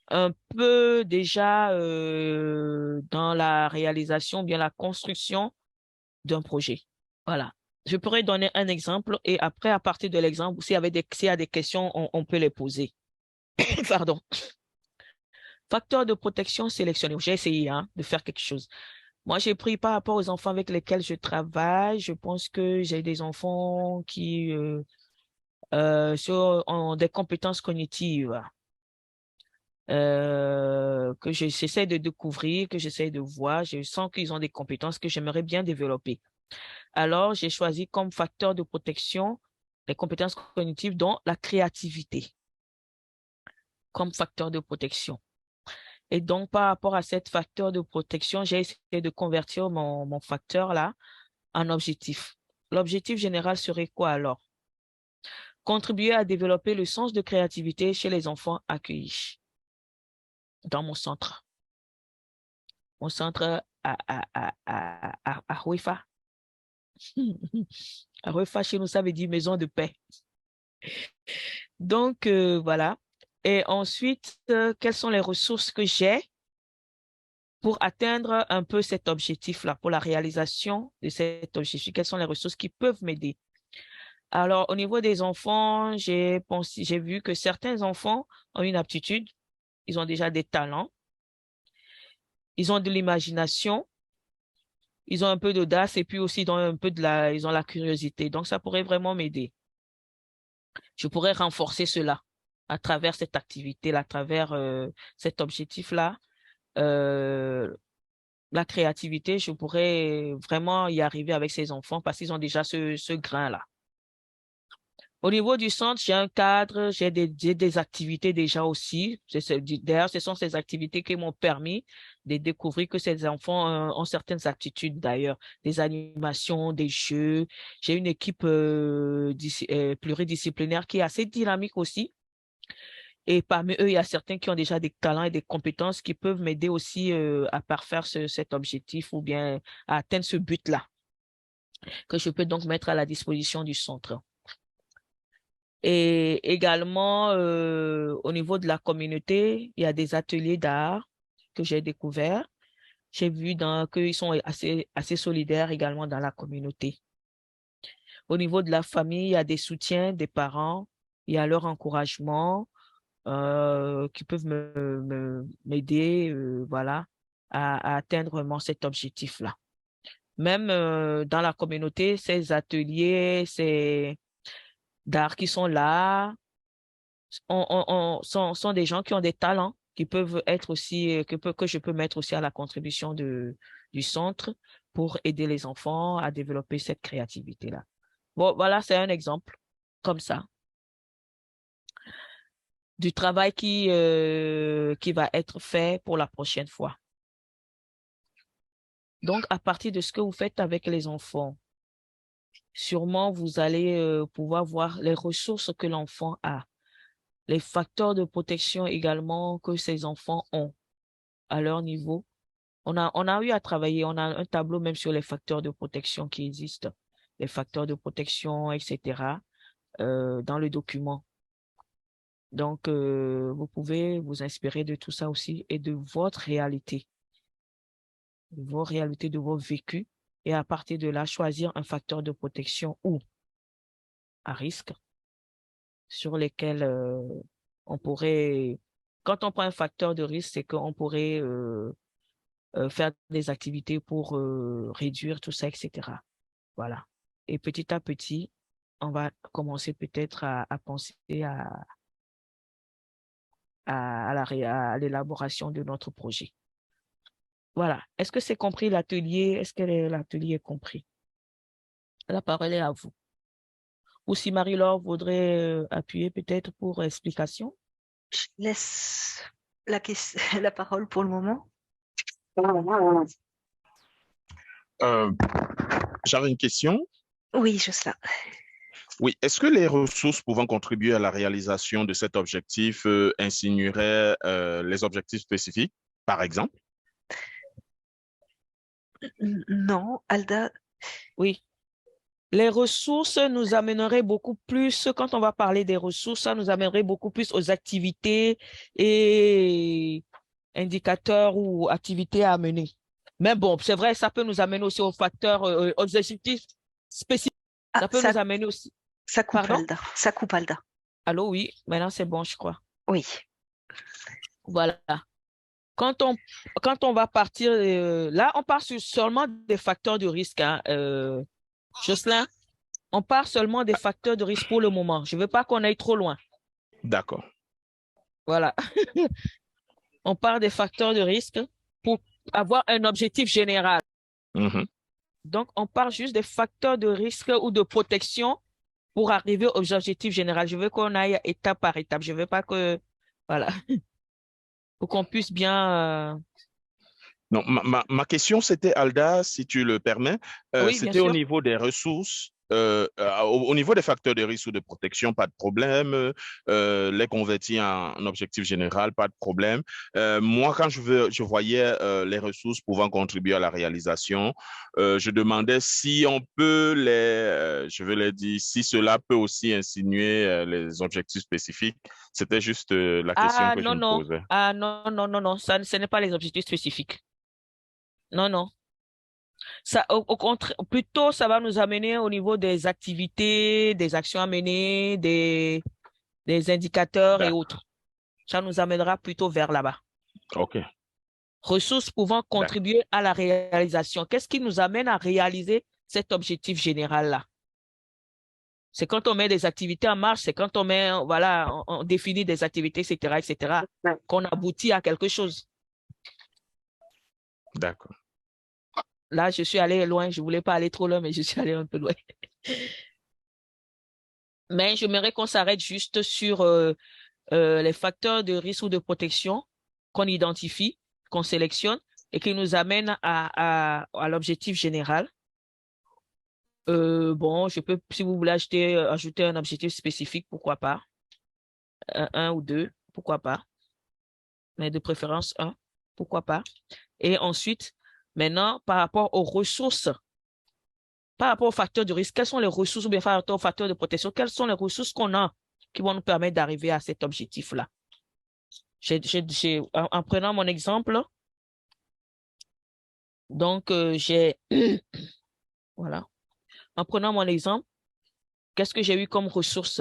un peu déjà dans la réalisation, bien la construction d'un projet. Voilà. Je pourrais donner un exemple et après, à partir de l'exemple, s'il y a des questions, on peut les poser. Pardon. Facteur de protection sélectionné. J'ai essayé de faire quelque chose. Moi, j'ai pris par rapport aux enfants avec lesquels je travaille. Je pense que j'ai des enfants qui ont des compétences cognitives que j'essaie de découvrir, que j'essaie de voir. Je sens qu'ils ont des compétences que j'aimerais bien développer. Alors, j'ai choisi comme facteur de protection les compétences cognitives, dont la créativité comme facteur de protection. Et donc, par rapport à cet facteur de protection, j'ai essayé de convertir mon facteur là en objectif. L'objectif général serait quoi alors? Contribuer à développer le sens de créativité chez les enfants accueillis dans mon centre. Mon centre à Huifa. À Huifa, chez nous, ça veut dire maison de paix. Donc, voilà. Et ensuite, quelles sont les ressources que j'ai pour atteindre un peu cet objectif-là, pour la réalisation de cet objectif? Quelles sont les ressources qui peuvent m'aider? Alors, au niveau des enfants, j'ai vu que certains enfants ont une aptitude, ils ont déjà des talents, ils ont de l'imagination, ils ont un peu d'audace et puis aussi ils ont la curiosité. Donc, ça pourrait vraiment m'aider. Je pourrais renforcer cela à travers cette activité-là, à travers cet objectif-là. La créativité, je pourrais vraiment y arriver avec ces enfants parce qu'ils ont déjà ce grain-là. Au niveau du centre, j'ai un cadre, j'ai des activités déjà aussi. D'ailleurs, ce sont ces activités qui m'ont permis de découvrir que ces enfants ont certaines aptitudes d'ailleurs, des animations, des jeux. J'ai une équipe pluridisciplinaire qui est assez dynamique aussi. Et parmi eux, il y a certains qui ont déjà des talents et des compétences qui peuvent m'aider aussi à parfaire cet objectif ou bien à atteindre ce but-là, que je peux donc mettre à la disposition du centre. Et également, au niveau de la communauté, il y a des ateliers d'art que j'ai découverts. J'ai vu qu'ils sont assez solidaires également dans la communauté. Au niveau de la famille, il y a des soutiens des parents, il y a leur encouragement qui peuvent m'aider voilà, à atteindre vraiment cet objectif-là. Même dans la communauté, ces ateliers, ces d'art qui sont là, sont des gens qui ont des talents qui peuvent être aussi, que je peux mettre aussi à la contribution du centre pour aider les enfants à développer cette créativité-là. Bon, voilà, c'est un exemple comme ça du travail qui va être fait pour la prochaine fois. Donc, à partir de ce que vous faites avec les enfants, sûrement vous allez pouvoir voir les ressources que l'enfant a, les facteurs de protection également que ces enfants ont à leur niveau. On a eu à travailler, on a un tableau même sur les facteurs de protection qui existent, les facteurs de protection, etc., dans le document. Donc, vous pouvez vous inspirer de tout ça aussi et de votre réalité, de vos réalités, de vos vécus, et à partir de là, choisir un facteur de protection ou à risque sur lesquels on pourrait, quand on prend un facteur de risque, c'est qu'on pourrait faire des activités pour réduire tout ça, etc. Voilà. Et petit à petit, on va commencer peut-être à penser à l'élaboration de notre projet. Voilà. Est-ce que c'est compris l'atelier? Est-ce que l'atelier est compris? La parole est à vous. Ou si Marie-Laure voudrait appuyer peut-être pour explication. Je laisse la parole pour le moment. J'avais une question. Oui, Jocelyn. Oui, est-ce que les ressources pouvant contribuer à la réalisation de cet objectif insinueraient les objectifs spécifiques, par exemple? Non, Alda. Oui. Les ressources nous amèneraient beaucoup plus, quand on va parler des ressources, ça nous amènerait beaucoup plus aux activités et indicateurs ou activités à mener. Mais bon, c'est vrai, ça peut nous amener aussi aux facteurs, aux objectifs spécifiques. Ah, Ça peut nous amener aussi. ça coupe, Pardon? Alda. Ça coupe, Alda. Allô, oui, maintenant c'est bon, je crois. Oui. Voilà. Quand on va partir, là, on part sur seulement des facteurs de risque, hein, Jocelyn, on part seulement des facteurs de risque pour le moment. Je ne veux pas qu'on aille trop loin. D'accord. Voilà. On part des facteurs de risque pour avoir un objectif général. Mhm. Donc, on part juste des facteurs de risque ou de protection pour arriver aux objectifs généraux. Je veux qu'on aille étape par étape. Je ne veux pas que... Voilà. Pour qu'on puisse bien... Non, ma question, c'était, Alda, si tu le permets, Oui, bien c'était au sûr. niveau des ressources, au niveau des facteurs de risque ou de protection, pas de problème. Les convertir en objectif général, pas de problème. Moi, quand je voyais les ressources pouvant contribuer à la réalisation, je demandais si on peut je veux les dire, si cela peut aussi insinuer les objectifs spécifiques. C'était juste la question Ah, que je non, me non. posais. Ah, non, non, non, non. Ça, ce n'est pas les objectifs spécifiques. Non, non. Ça, au contraire, plutôt, ça va nous amener au niveau des activités, des actions à mener, des indicateurs et D'accord. autres. Ça nous amènera plutôt vers là-bas. OK. Ressources pouvant D'accord. contribuer à la réalisation. Qu'est-ce qui nous amène à réaliser cet objectif général-là? C'est quand on met des activités en marche, c'est quand on met, voilà, on définit des activités, etc., qu'on aboutit à quelque chose. D'accord. Là, je suis allée loin. Je ne voulais pas aller trop loin, mais je suis allée un peu loin. Mais j'aimerais qu'on s'arrête juste sur les facteurs de risque ou de protection qu'on identifie, qu'on sélectionne et qui nous amènent à l'objectif général. Bon, je peux, si vous voulez ajouter un objectif spécifique, pourquoi pas. Un ou deux, pourquoi pas. Mais de préférence, un, pourquoi pas. Et ensuite, maintenant, par rapport aux ressources, par rapport aux facteurs de risque, quelles sont les ressources ou bien par rapport aux facteurs de protection, quelles sont les ressources qu'on a qui vont nous permettre d'arriver à cet objectif-là? En prenant mon exemple, donc voilà, en prenant mon exemple, qu'est-ce que j'ai eu comme ressources?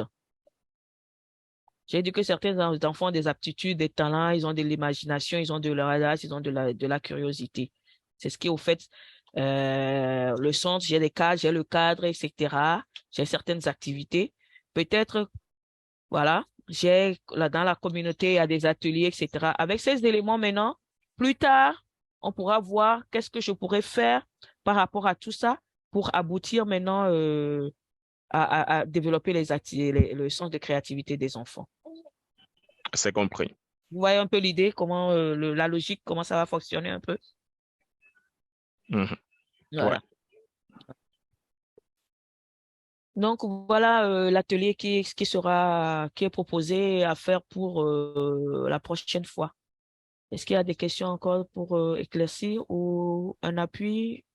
J'ai dit que certains enfants ont des aptitudes, des talents, ils ont de l'imagination, ils ont de l'audace, ils ont de la curiosité. C'est ce qui, au fait, le centre, j'ai des cadres, j'ai le cadre, etc. J'ai certaines activités. Peut-être, voilà, dans la communauté, il y a des ateliers, etc. Avec ces éléments maintenant, plus tard, on pourra voir qu'est-ce que je pourrais faire par rapport à tout ça pour aboutir maintenant à développer le sens de créativité des enfants. C'est compris. Vous voyez un peu l'idée, comment la logique, comment ça va fonctionner un peu? Mhm. Voilà. Ouais. Donc voilà l'atelier qui est proposé à faire pour la prochaine fois. Est-ce qu'il y a des questions encore pour éclaircir ou un appui,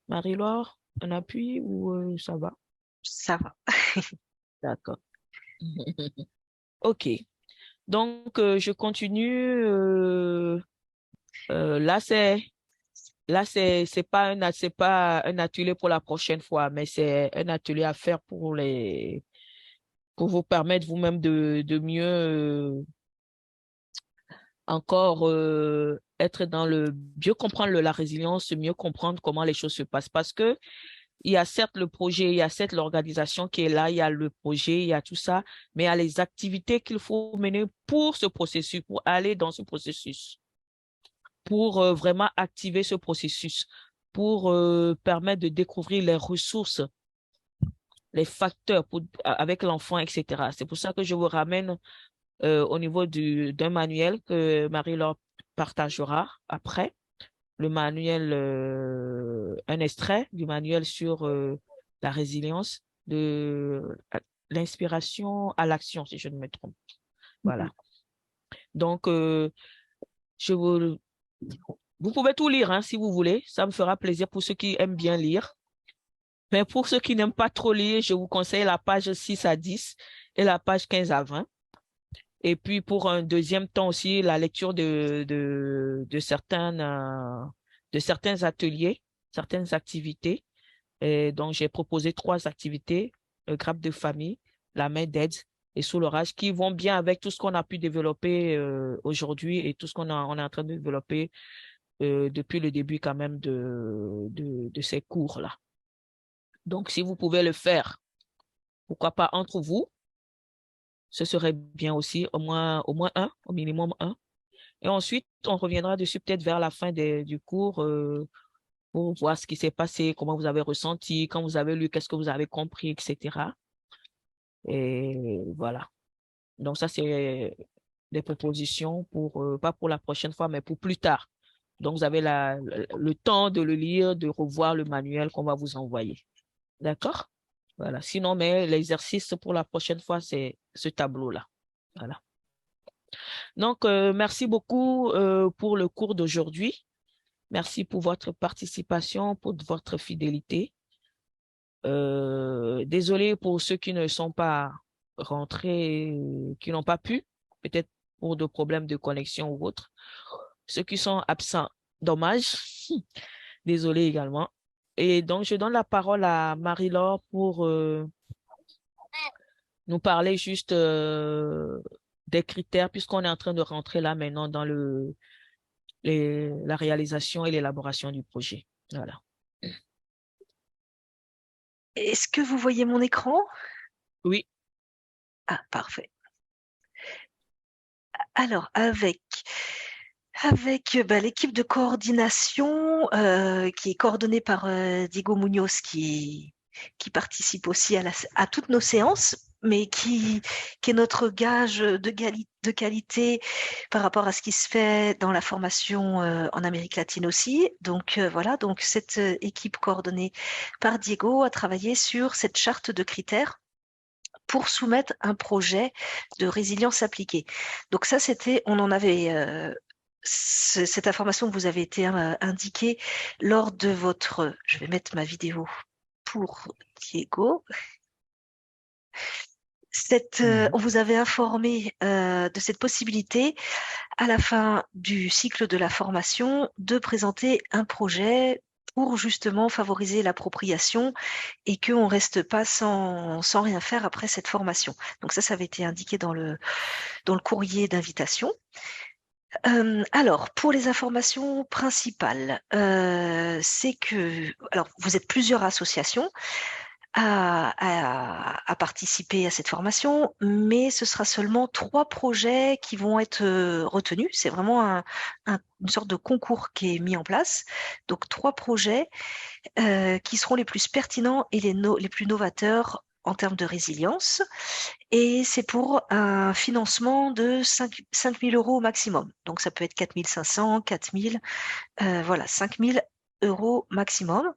Marie-Laure? Un appui ou ça va? Ça va. D'accord. OK. Donc je continue. Là c'est pas un atelier pour la prochaine fois, mais c'est un atelier à faire pour vous permettre vous-même de mieux encore être dans mieux comprendre la résilience, mieux comprendre comment les choses se passent. Parce que il y a certes le projet, il y a certes l'organisation qui est là, il y a le projet, il y a tout ça, mais il y a les activités qu'il faut mener pour ce processus, pour aller dans ce processus, pour vraiment activer ce processus, pour permettre de découvrir les ressources, les facteurs avec l'enfant, etc. C'est pour ça que je vous ramène au niveau d'un manuel que Marie-Laure partagera après. Le manuel, un extrait du manuel sur la résilience, de l'inspiration à l'action, si je ne me trompe. Voilà. Donc, vous pouvez tout lire hein, si vous voulez. Ça me fera plaisir pour ceux qui aiment bien lire. Mais pour ceux qui n'aiment pas trop lire, je vous conseille la page 6 à 10 et la page 15 à 20. Et puis pour un deuxième temps aussi, la lecture de certains ateliers, certaines activités. Et donc, j'ai proposé 3 activités, le grappe de famille, la main d'aide et sous l'orage, qui vont bien avec tout ce qu'on a pu développer aujourd'hui et tout ce on est en train de développer depuis le début quand même de ces cours-là. Donc, si vous pouvez le faire, pourquoi pas entre vous, ce serait bien aussi, au moins un, au minimum un. Et ensuite, on reviendra dessus peut-être vers la fin du cours pour voir ce qui s'est passé, comment vous avez ressenti, quand vous avez lu, qu'est-ce que vous avez compris, etc. Et voilà. Donc, ça, c'est des propositions pour, pas pour la prochaine fois, mais pour plus tard. Donc, vous avez le temps de le lire, de revoir le manuel qu'on va vous envoyer. D'accord? Voilà. Sinon, mais l'exercice pour la prochaine fois, c'est ce tableau-là. Voilà. Donc, merci beaucoup pour le cours d'aujourd'hui. Merci pour votre participation, pour votre fidélité. Désolé pour ceux qui ne sont pas rentrés, qui n'ont pas pu, peut-être pour de problèmes de connexion ou autre. Ceux qui sont absents, dommage. Désolé également. Et donc, je donne la parole à Marie-Laure pour nous parler juste des critères, puisqu'on est en train de rentrer là maintenant dans la réalisation et l'élaboration du projet. Voilà. Est-ce que vous voyez mon écran? Oui. Ah, parfait. Alors, avec l'équipe de coordination qui est coordonnée par Diego Munoz, qui participe aussi à toutes nos séances, mais qui est notre gage de qualité par rapport à ce qui se fait dans la formation en Amérique latine aussi. Donc voilà, donc cette équipe coordonnée par Diego a travaillé sur cette charte de critères pour soumettre un projet de résilience appliquée. Donc ça, on en avait cette information que vous avez été indiquée lors de votre... Je vais mettre ma vidéo pour Diego. On vous avait informé de cette possibilité à la fin du cycle de la formation de présenter un projet pour justement favoriser l'appropriation et qu'on ne reste pas sans rien faire après cette formation. Donc ça avait été indiqué dans le courrier d'invitation. Alors, pour les informations principales, c'est que vous êtes plusieurs associations à participer à cette formation, mais ce sera seulement 3 projets qui vont être retenus. C'est vraiment une sorte de concours qui est mis en place. Donc 3 projets qui seront les plus pertinents et les plus novateurs en termes de résilience. Et c'est pour un financement de 5 000 € au maximum. Donc ça peut être 4 500, 4 000, voilà, 5 000 € maximum.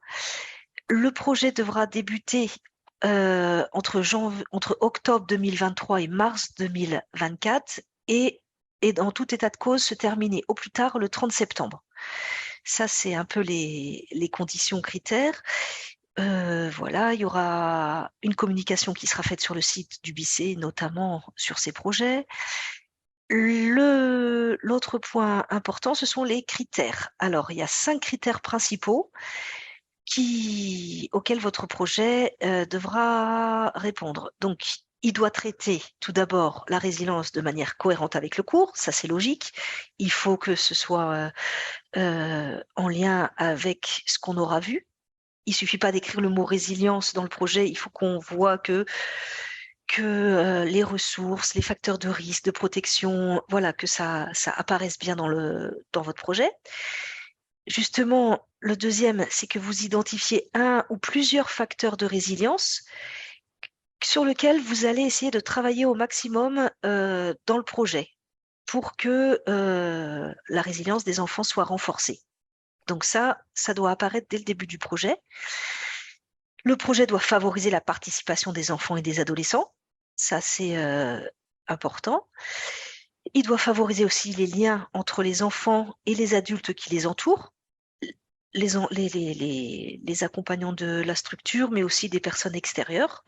Le projet devra débuter entre octobre 2023 et mars 2024 et dans tout état de cause se terminer au plus tard le 30 septembre. Ça, c'est un peu les conditions critères. Voilà, il y aura une communication qui sera faite sur le site du BICE, notamment sur ces projets. L'autre point important, ce sont les critères. Alors, il y a 5 critères principaux auquel votre projet devra répondre. Donc, il doit traiter tout d'abord la résilience de manière cohérente avec le cours, ça c'est logique. Il faut que ce soit en lien avec ce qu'on aura vu. Il ne suffit pas d'écrire le mot résilience dans le projet, il faut qu'on voit que les ressources, les facteurs de risque, de protection, voilà, que ça apparaisse bien dans votre projet. Justement, le deuxième, c'est que vous identifiez un ou plusieurs facteurs de résilience sur lesquels vous allez essayer de travailler au maximum dans le projet pour que la résilience des enfants soit renforcée. Donc ça doit apparaître dès le début du projet. Le projet doit favoriser la participation des enfants et des adolescents. Ça, c'est important. Il doit favoriser aussi les liens entre les enfants et les adultes qui les entourent. les accompagnants de la structure, mais aussi des personnes extérieures.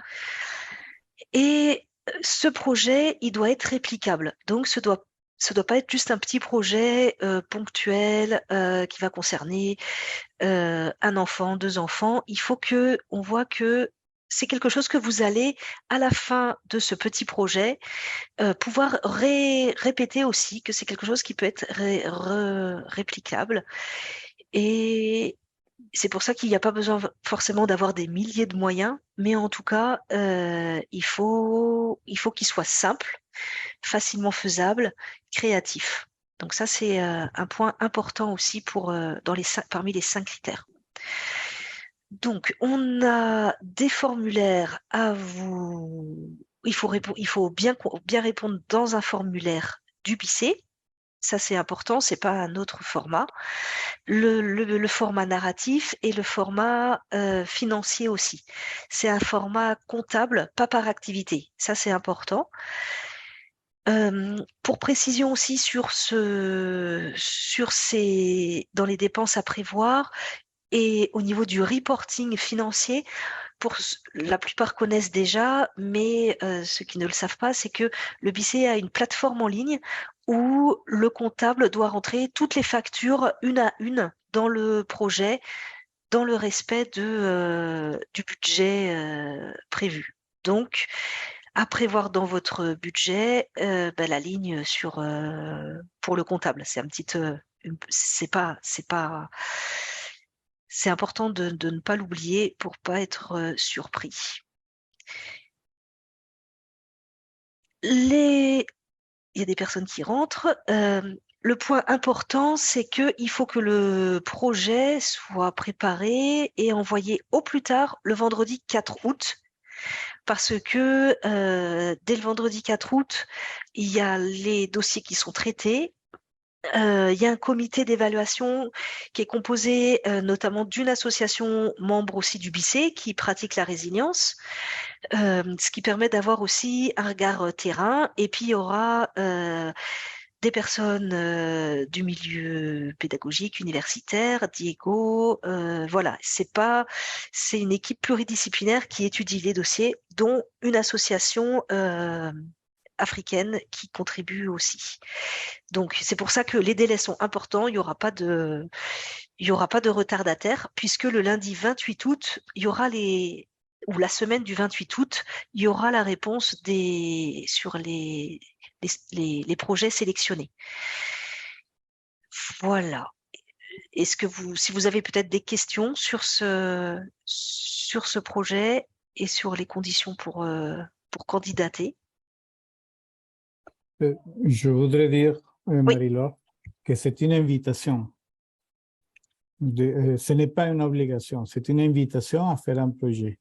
Et ce projet, il doit être réplicable. Donc, ce doit pas être juste un petit projet ponctuel qui va concerner un enfant, 2 enfants. Il faut que on voit que c'est quelque chose que vous allez, à la fin de ce petit projet, pouvoir répéter aussi, que c'est quelque chose qui peut être réplicable. Et c'est pour ça qu'il n'y a pas besoin forcément d'avoir des milliers de moyens, mais en tout cas, il faut qu'il soit simple, facilement faisable, créatif. Donc ça, c'est un point important aussi pour, parmi les 5 critères. Donc, on a des formulaires à vous. Il faut bien répondre dans un formulaire du BICé. Ça, c'est important, c'est pas un autre format. Le format narratif et le format financier aussi. C'est un format comptable, pas par activité. Ça, c'est important. Pour précision aussi dans les dépenses à prévoir et au niveau du reporting financier, la plupart connaissent déjà, mais ceux qui ne le savent pas, c'est que le BICé a une plateforme en ligne où le comptable doit rentrer toutes les factures une à une dans le projet, dans le respect du budget prévu. Donc, à prévoir dans votre budget la ligne pour le comptable. C'est c'est important de ne pas l'oublier pour pas être surpris. Il y a des personnes qui rentrent. Le point important, c'est qu'il faut que le projet soit préparé et envoyé au plus tard le vendredi 4 août. Parce que dès le vendredi 4 août, il y a les dossiers qui sont traités. Il y a un comité d'évaluation qui est composé notamment d'une association membre aussi du BICé qui pratique la résilience, ce qui permet d'avoir aussi un regard terrain. Et puis il y aura des personnes du milieu pédagogique, universitaire, Diego, voilà. C'est une équipe pluridisciplinaire qui étudie les dossiers, dont une association africaine qui contribue aussi. Donc, c'est pour ça que les délais sont importants. Il y aura pas de retardataire, puisque le lundi 28 août, ou la semaine du 28 août, il y aura la réponse sur les projets sélectionnés. Voilà. Si vous avez peut-être des questions sur ce projet et sur les conditions pour candidater. Je voudrais dire, Oui. Marie-Laure, que c'est une invitation. Ce n'est pas une obligation, c'est une invitation à faire un projet.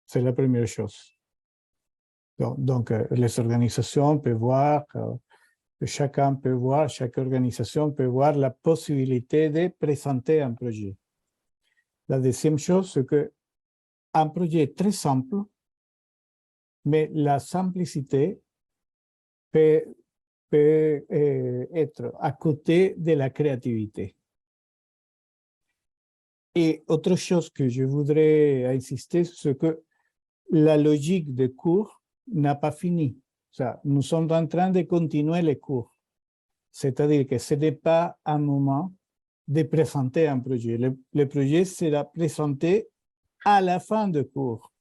C'est la première chose. Donc, les organisations peuvent voir, chaque organisation peut voir la possibilité de présenter un projet. La deuxième chose, c'est qu'un projet est très simple, mais la simplicité peut être à côté de la créativité. Et autre chose que je voudrais insister, c'est que la logique des cours n'a pas fini. Nous sommes en train de continuer les cours. C'est-à-dire que ce n'est pas un moment de présenter un projet. Le projet sera présenté à la fin du cours.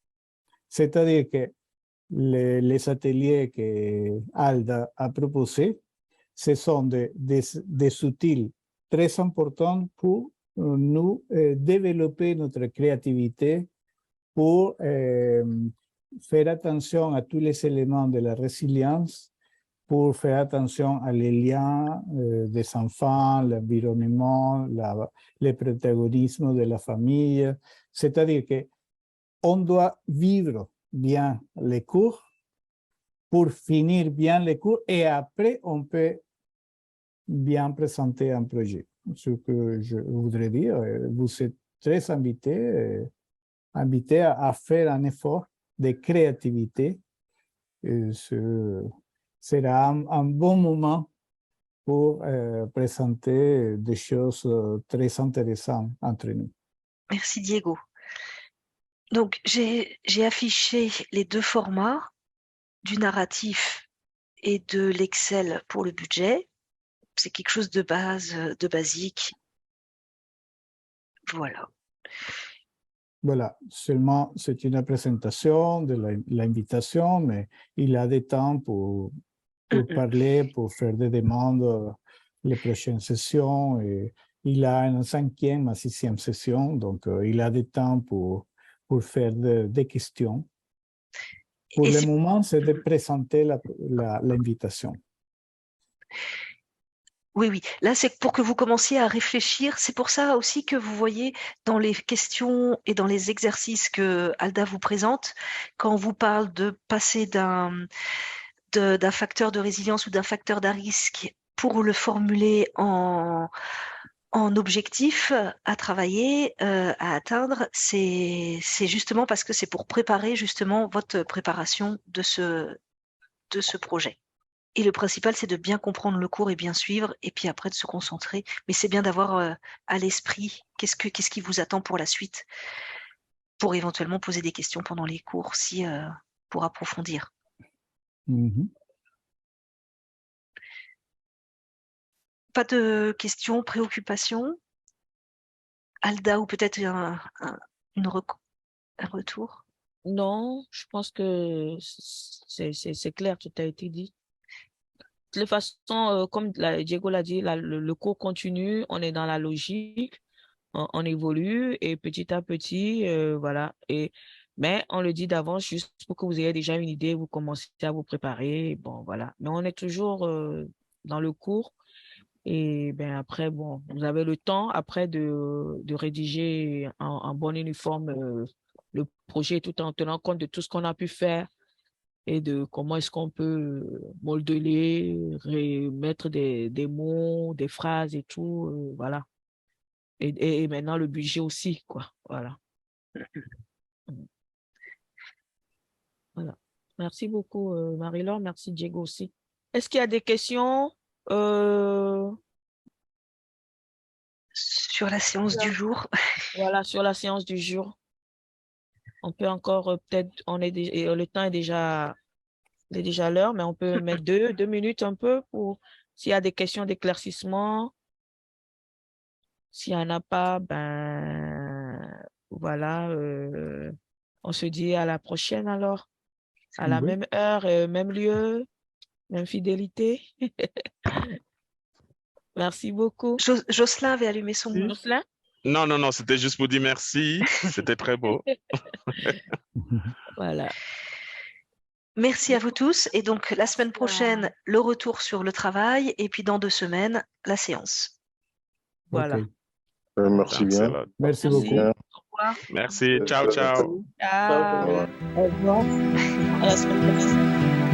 C'est-à-dire que les ateliers que Alda a proposés, ce sont des outils très importants pour nous développer notre créativité, pour faire attention à tous les éléments de la résilience, pour faire attention à les liens des enfants, l'environnement, le protagonisme de la famille. C'est-à-dire qu'on doit vivre bien les cours pour finir bien les cours et après on peut bien présenter un projet. Ce que je voudrais dire, vous êtes très invités à faire un effort de créativité. Ce sera un bon moment pour présenter des choses très intéressantes entre nous. Merci Diego. Donc, j'ai affiché les deux formats du narratif et de l'Excel pour le budget. C'est quelque chose de base, de basique. Voilà. Voilà, seulement c'est une présentation de l'invitation, mais il a des temps pour parler, pour faire des demandes les prochaines sessions. Et il a une 5e à 6e session, donc il a des temps pour faire des questions. Pour le moment, c'est de présenter l'invitation. Oui, oui. Là, c'est pour que vous commenciez à réfléchir. C'est pour ça aussi que vous voyez dans les questions et dans les exercices que Alda vous présente, quand on vous parle de passer d'un facteur de résilience ou d'un facteur d'un risque pour le formuler en objectif à travailler, à atteindre, c'est justement parce que c'est pour préparer justement votre préparation de ce projet. Et le principal, c'est de bien comprendre le cours et bien suivre, et puis après de se concentrer. Mais c'est bien d'avoir à l'esprit qu'est-ce qui vous attend pour la suite, pour éventuellement poser des questions pendant les cours, pour approfondir. Pas de questions, préoccupations? Alda, ou peut-être un retour? Non, je pense que c'est clair, tout a été dit. De toute façon, comme Diego l'a dit, le cours continue, on est dans la logique, on évolue et petit à petit, voilà. Mais on le dit d'avance juste pour que vous ayez déjà une idée, vous commencez à vous préparer, bon, voilà. Mais on est toujours dans le cours et ben après, bon, vous avez le temps après de rédiger en bon uniforme le projet tout en tenant compte de tout ce qu'on a pu faire et de comment est-ce qu'on peut modeler, mettre des mots, des phrases et tout, voilà. Et maintenant le budget aussi, quoi, voilà. Voilà. Merci beaucoup, Marie-Laure, merci Diego aussi. Est-ce qu'il y a des questions sur la séance du jour? Voilà, sur la séance du jour. On peut encore peut-être, le temps est déjà l'heure, mais on peut mettre deux minutes un peu pour s'il y a des questions d'éclaircissement. S'il n'y en a pas, ben voilà, on se dit à la prochaine alors, à la même heure, même lieu, même fidélité. Merci beaucoup. Jocelyn avait allumé son micro. Jocelyn? Non, c'était juste pour dire merci. C'était très beau. Voilà. Merci à vous tous. Et donc, la semaine prochaine, le retour sur le travail. Et puis, dans 2 semaines, la séance. Voilà. Okay. Merci bien. Merci beaucoup. Au revoir. Merci. Ciao, ciao. Ciao. Au revoir. À la semaine prochaine.